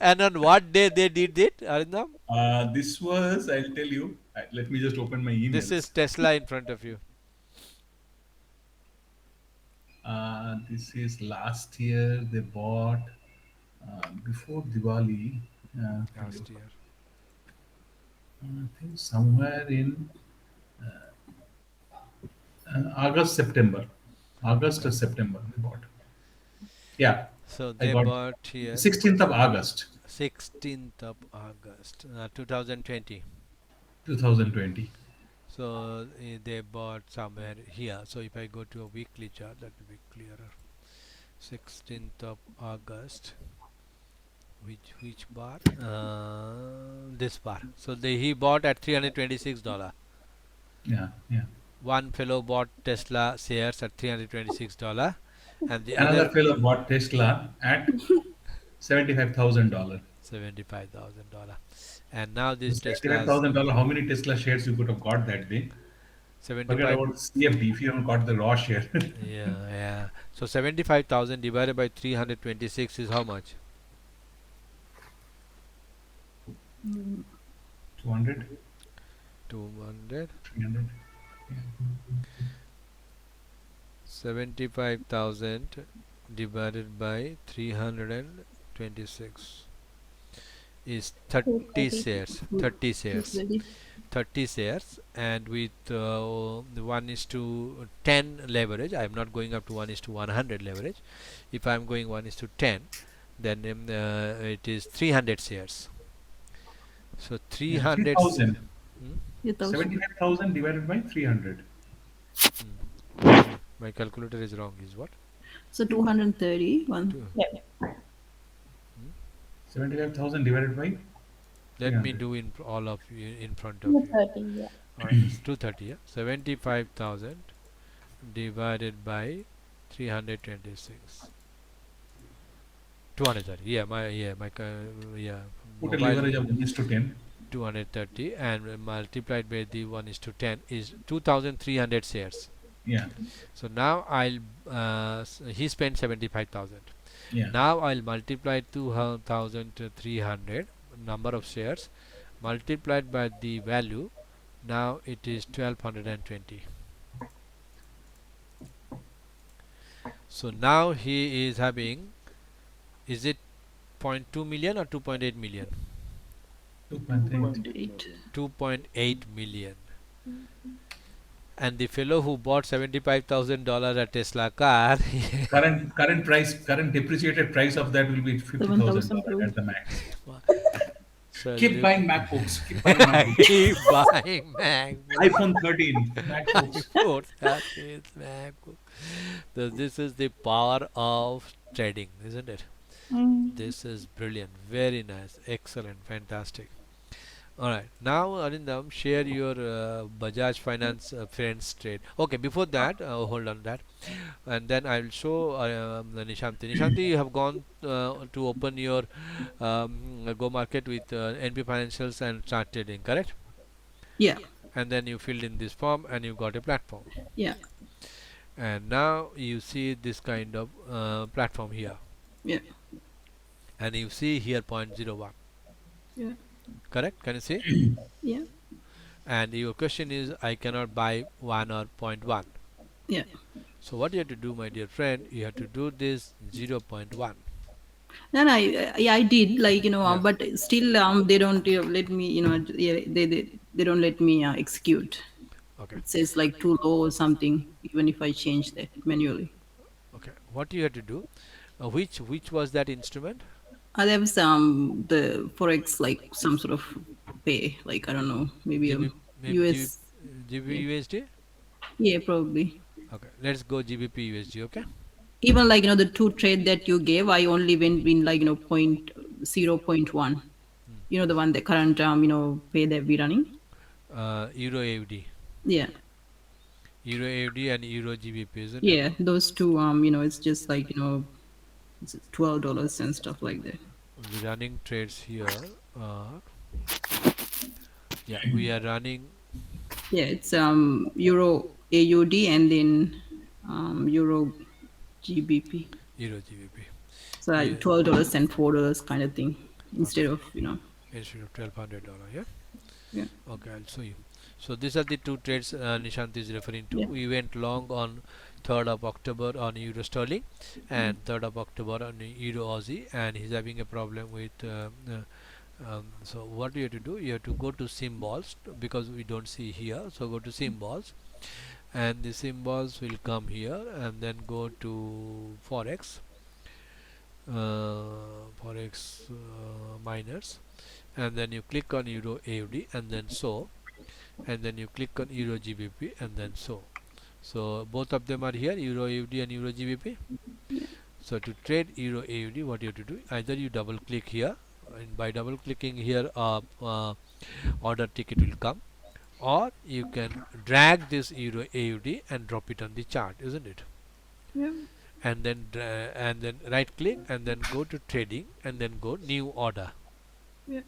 And on what day they did it, Arindam? This was, I'll tell you. Let me just open my This is emails. Tesla in front of you. This is last year they bought before Diwali. Tell you. Last year. I think somewhere in August, September. August or September they bought. Yeah, So I they got bought here 16th of August, 16th of August 2020. 2020. So they bought somewhere here. So if I go to a weekly chart, that will be clearer. 16th of August. Which bar? This bar. So he bought at $326. Yeah, yeah. One fellow bought Tesla shares at $326, and the Another other fellow bought Tesla at $75,000. $75,000. And now this Seventy-five Tesla's thousand dollar. How many Tesla shares you could have got that day? Forget 75. about CFD if you haven't got the raw share. Yeah, yeah. So 75,000 divided by 326 is how much? 200, 200. 300. 75,000 divided by 326 is 30 shares. 30 shares. 30 shares, and with 1:10 leverage. I am not going up to 1:100 leverage. If I am going 1:10, then it is 300 shares. So 300 3,000. hmm? 75,000 divided by 300. My calculator is wrong, is what? So 230. Yeah. 75,000 divided by Let me 300. do in all of you in front of you. 230, yeah. Alright, it's 230. Yeah? 75,000 divided by 326. 230. Yeah, my Put a mobile leverage of 1:10. 230 and multiplied by the 1:10 is 2,300 shares. Yeah, So now I'll he spent 75,000. yeah. Now I'll multiply 2,300 number of shares multiplied by the value. Now it is 1,220. So now he is having, is it 0.2 million or 2.8 million? 2.8. 2.8 million. And the fellow who bought $75,000 a Tesla car Current depreciated price of that will be $50,000 at the max. so Keep look- buying MacBooks. Keep buying MacBooks. keep buying MacBook. iPhone 13 MacBooks. That is MacBook. So this is the power of trading, isn't it? This is brilliant, very nice, excellent, fantastic. All right, now Arindam, share your Bajaj Finance friends trade. Okay, before that, hold on that, and then I will show Nishanti. Nishanti, you have gone to open your Go Market with NP Financials and start trading, correct? Yeah. And then you filled in this form and you got a platform. Yeah. And now you see this kind of platform here, Yeah. and you see here 0.01. Yeah. Correct? Can you see? Yeah. And your question is, I cannot buy 1 or 0.1. Yeah. So what you have to do, my dear friend, you have to do this 0.1. No, I did, like, Yeah. but still, they don't let me, yeah, they don't let me execute. Okay. It says like too low or something, even if I change that manually. Okay. What you have to do? Which was that instrument? There was the forex, like some sort of pay, like I don't know, maybe GB, maybe GB, US. Yeah, GBP yeah, probably. Okay, let's go GBP USD. Okay. Even like the two trade that you gave, I only went in like point 0.1. The one, the current pay that we're running. Euro AUD, Yeah, Euro AUD and Euro GBP, isn't it? yeah, those two. It's just like it's $12 and stuff like that. The running trades here are, yeah, we are running Yeah, it's Euro AUD and then Euro GBP. Euro GBP. So like Yeah. $12 and $4 kind of thing Okay. instead of Instead of $1,200, yeah. Yeah. Okay, I'll show you. So these are the two trades Nishant is referring to. Yeah. We went long on 3rd of October on Euro Sterling and 3rd of October on Euro Aussie, and he's having a problem with so what you have to do, you have to go to symbols because we don't see here, so go to symbols and the symbols will come here, and then go to forex, forex miners, and then you click on Euro AUD and then so, and then you click on Euro GBP and then so both of them are here, Euro AUD and Euro GBP. So to trade Euro AUD, what you have to do, either you double click here, and by double clicking here order ticket will come, or you can drag this Euro AUD and drop it on the chart, isn't it? Yeah. And then right click and then go to trading and then go new order. Yeah.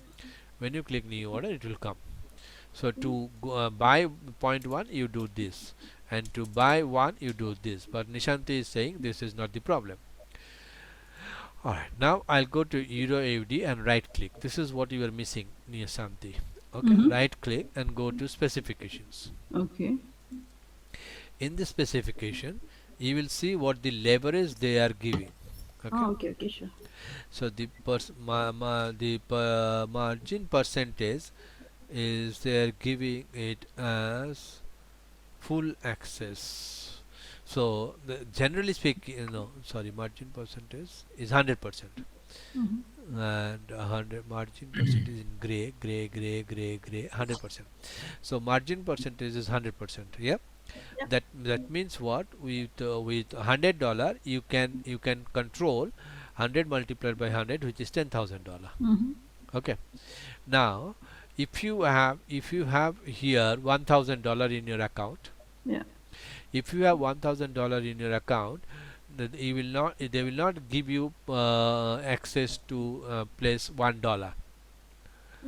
When you click new order, it will come. So to buy point 1 you do this, and to buy 1 you do this, but Nishanti is saying this is not the problem. Alright, now I'll go to Euro AUD and right click. This is what you are missing, Nishanti. Okay, right click and go to specifications. Okay. In the specification you will see what the leverage they are giving. Okay. Oh, okay, sure. So the margin percentage is they are giving it as full access. So generally speaking, no, sorry, margin percentage is 100%, and 100 margin percentage in gray, 100%. So margin percentage is 100%. Yeah. That means what, with $100 you can control 100 multiplied by 100, which is $10,000. Okay. Now if you have here $1,000 in your account, Yeah. if you have $1,000 in your account, they will not give you access to place $1.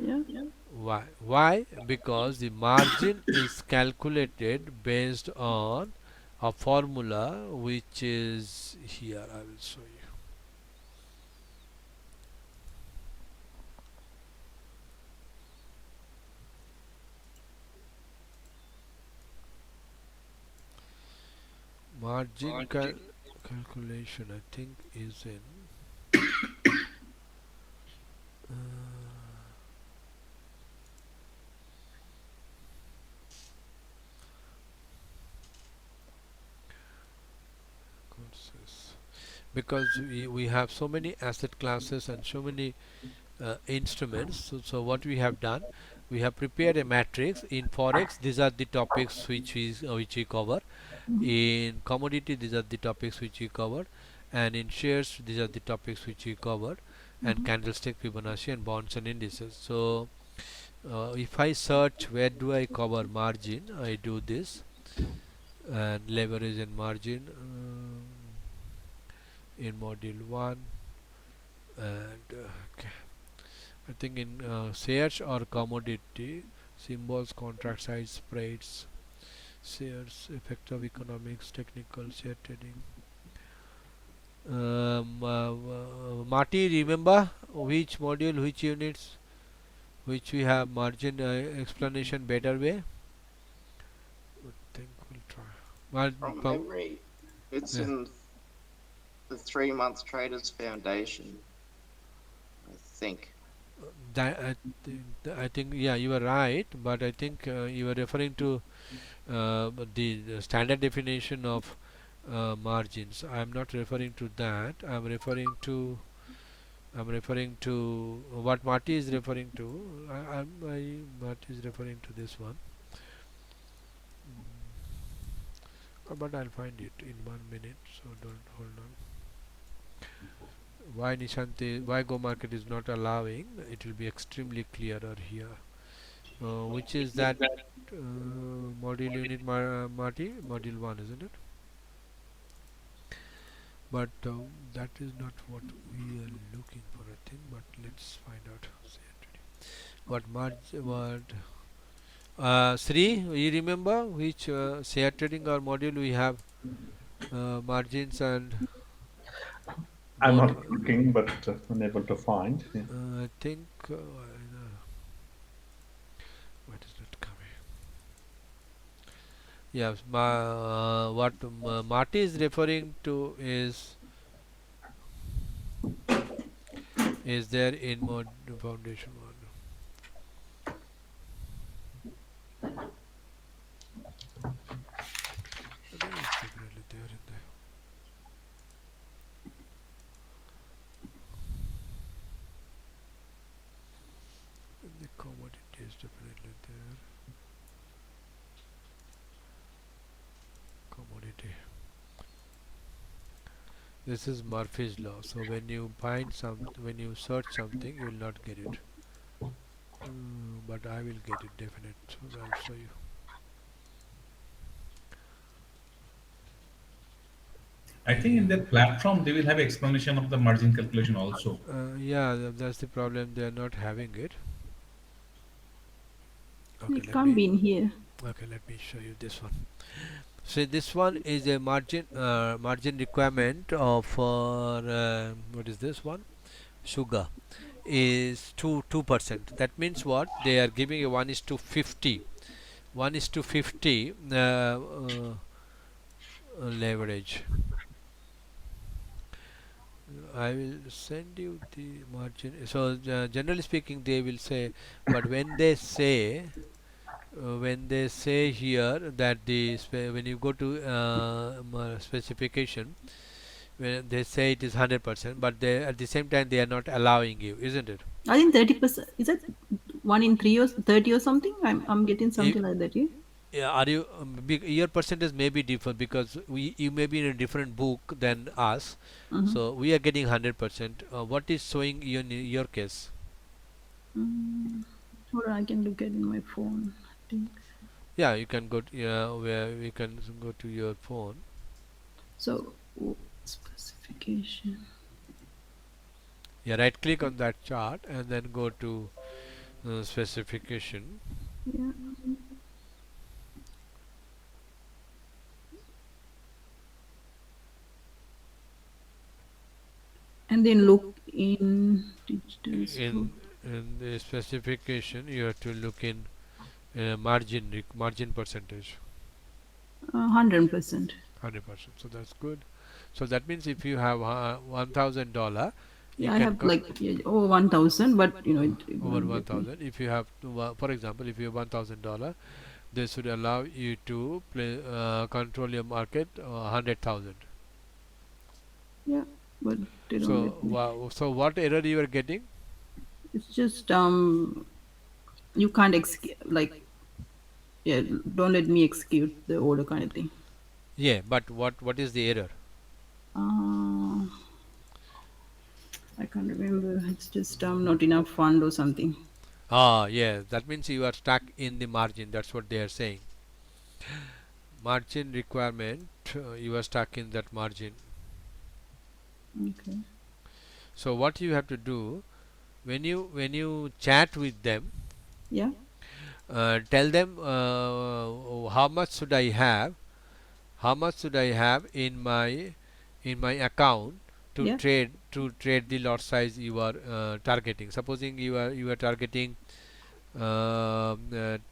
Yeah. Why? Because the margin is calculated based on a formula which is here. I will show you. Margin calculation, I think, is in courses, because we have so many asset classes and so many instruments. So what we have done, we have prepared a matrix. In forex, these are the topics which we cover. In commodity, these are the topics which we covered, and in shares, these are the topics which we covered, and candlestick, Fibonacci, and bonds and indices. So if I search where do I cover margin, I do this, and leverage and margin in module 1, and okay. I think in shares or commodity, symbols, contract size, spreads, shares, effect of economics, technical, share trading. Marty, remember which module, which units, which we have margin explanation better way? I think we'll try. From memory, it's in the 3-month Traders Foundation, I think. I think yeah, you are right, but I think you are referring to but the standard definition of margins. I am not referring to that. I am referring to what Marty is referring to. Marty is referring to this one. But I'll find it in 1 minute. So don't hold on. Why Nishanti? Why Go Market is not allowing? It will be extremely clearer here. Which is that module unit, Marty? Module 1, isn't it? But that is not what we are looking for, I think. But let's find out. What Sri, you remember which share trading or module we have margins and I'm not looking, but unable to find. I think what is not coming? Yes, what Marty is referring to is there in mod foundation one. Again, it's definitely there in there. And the commodity is definitely there. Commodity. This is Murphy's law. So when you find when you search something, you will not get it. But I will get it definite. So I'll show you. I think in their platform they will have explanation of the margin calculation also. Yeah, that's the problem. They are not having it. Okay, It can't be in here. Okay, let me show you this one. So this one is a margin requirement for what is this one? Sugar is 2%. That means what? They are giving a 1:50. 1:50 leverage. I will send you the margin. So generally speaking, they will say, but when they say here that when you go to specification, when they say it is 100%, but they at the same time they are not allowing you, isn't it? I think 30%. Is that 1 in 3 or 30 or something? I'm getting something like that. Yeah, are you your percentage may be different because you may be in a different book than us. So we are getting 100%. What is showing you in your case? Hold on, I can look at it in my phone. I think. Yeah, you can go to where we can go to your phone. So specification. Yeah, right click on that chart and then go to specification. Yeah. And then look in digital. In the specification, you have to look in margin percentage. 100%. 100%. So that's good. So that means if you have $1,000, yeah, I have like over 1,000, but over 1,000. If you have, for example, if you have $1,000, they should allow you to control your market 100,000. Yeah, but they don't so what error you are getting? It's just you can't don't let me execute the order kind of thing. Yeah, but what is the error? I can't remember. It's just not enough fund or something. Yeah, that means you are stuck in the margin. That's what they are saying. Margin requirement, you are stuck in that margin. Okay. So what you have to do when you chat with them, yeah, tell them how much should I have in my account to trade the lot size you are targeting. Supposing you are targeting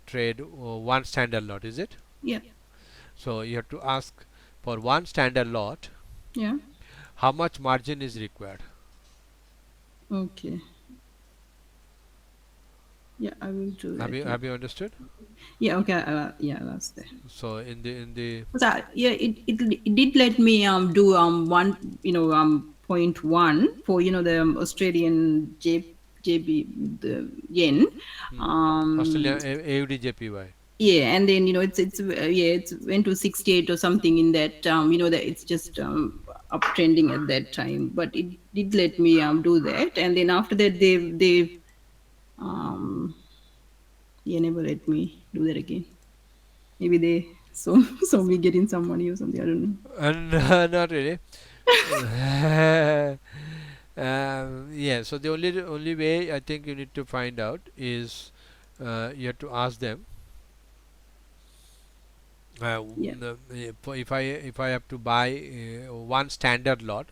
trade one standard lot, is it? Yeah. So you have to ask for one standard lot. Yeah. How much margin is required? Okay. Yeah, I will do that. Have you understood? Yeah, okay. Yeah, that's there. So in the So, yeah, it did let me do one, point one for the Australian JB, the yen. Australia Um, AUDJPY. yeah, and then it's went to 68 or something in that, that it's just uptrending at that time. But it did let me do that, and then after that they um never let me do that again. Maybe they saw me getting some money or something. I don't know. And not really. Yeah. So the only way I think you need to find out is you have to ask them. Yeah. If I have to buy one standard lot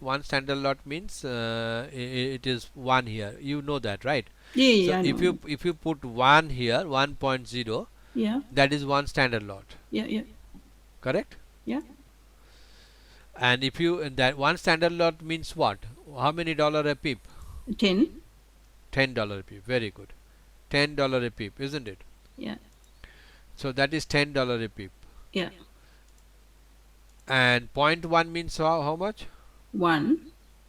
means it is one here. You know that, right? Yeah, So yeah, I know. if you put one here, 1.0, Yeah, that is one standard lot, yeah, yeah, correct? yeah. And if you that one standard lot means what? How many dollar a pip? 10. $10 a pip. Very good. $10 a pip, isn't it? Yeah, So that is $10 a pip. yeah. And point one means how much? $1.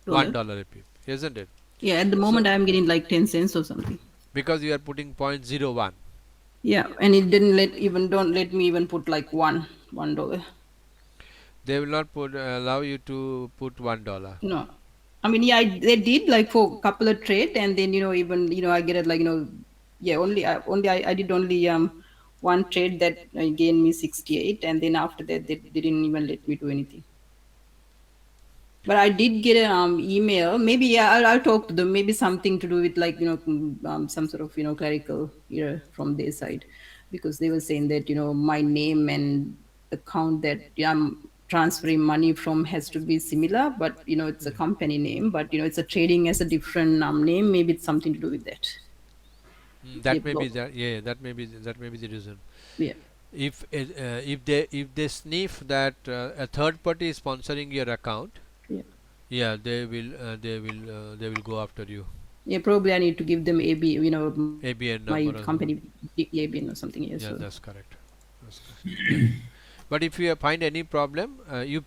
$1 a pip, isn't it? Yeah, at the So moment I'm getting like 10 cents or something. because you are putting 0.01, Yeah, and it didn't don't let me even put like $1. they will not allow you to put $1. No. I mean, yeah, they did like for a couple of trade, and then even I get it like yeah, I did only one trade that gained me 68, and then after that they didn't even let me do anything. But I did get an email. Maybe yeah, I'll talk to them. Maybe something to do with like some sort of clerical error from their side, because they were saying that my name and account that I'm transferring money from has to be similar, but it's a company name, but it's a trading as a different name. Maybe it's something to do with that. They That may be block. that. Yeah, that may be the reason. Yeah. If they sniff that a third party is sponsoring your account, Yeah. yeah, they will go after you. Yeah, probably I need to give them AB, ABN my number or something. company ABN or something. Yeah, Yeah, so that's correct. That's correct. Yeah. But if you find any problem, you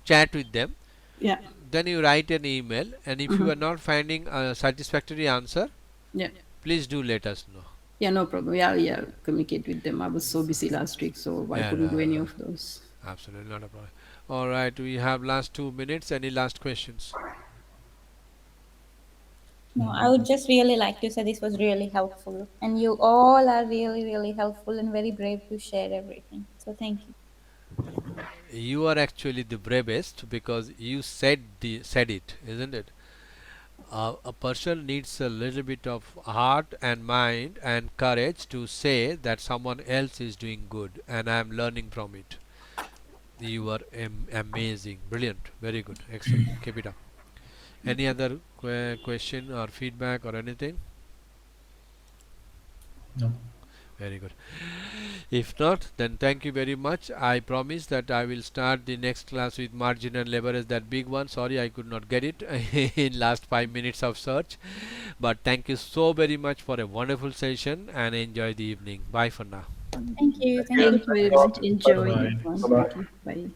chat with them, yeah. then you write an email, and if you are not finding a satisfactory answer, Yeah. please do let us know. Yeah, no problem. Yeah, yeah, communicate with them. I was so busy last week, so I Yeah, couldn't do no, any no, of those. absolutely not a problem. All right, we have last 2 minutes. Any last questions? No, I would just really like to say this was really helpful. And you all are really, really helpful and very brave to share everything. So thank you. You are actually the bravest because you said it, isn't it? A person needs a little bit of heart and mind and courage to say that someone else is doing good and I am learning from it. You are amazing, brilliant, very good, excellent. Keep it up. Any other question or feedback or anything? No. Very good. If not, then thank you very much. I promise that I will start the next class with margin and leverage, that big one. Sorry, I could not get it in last 5 minutes of search. But thank you so very much for a wonderful session and enjoy the evening. Bye for now. Thank you. Thank Thank you. you very much. Enjoy Bye. everyone. Bye-bye. Thank you. Bye.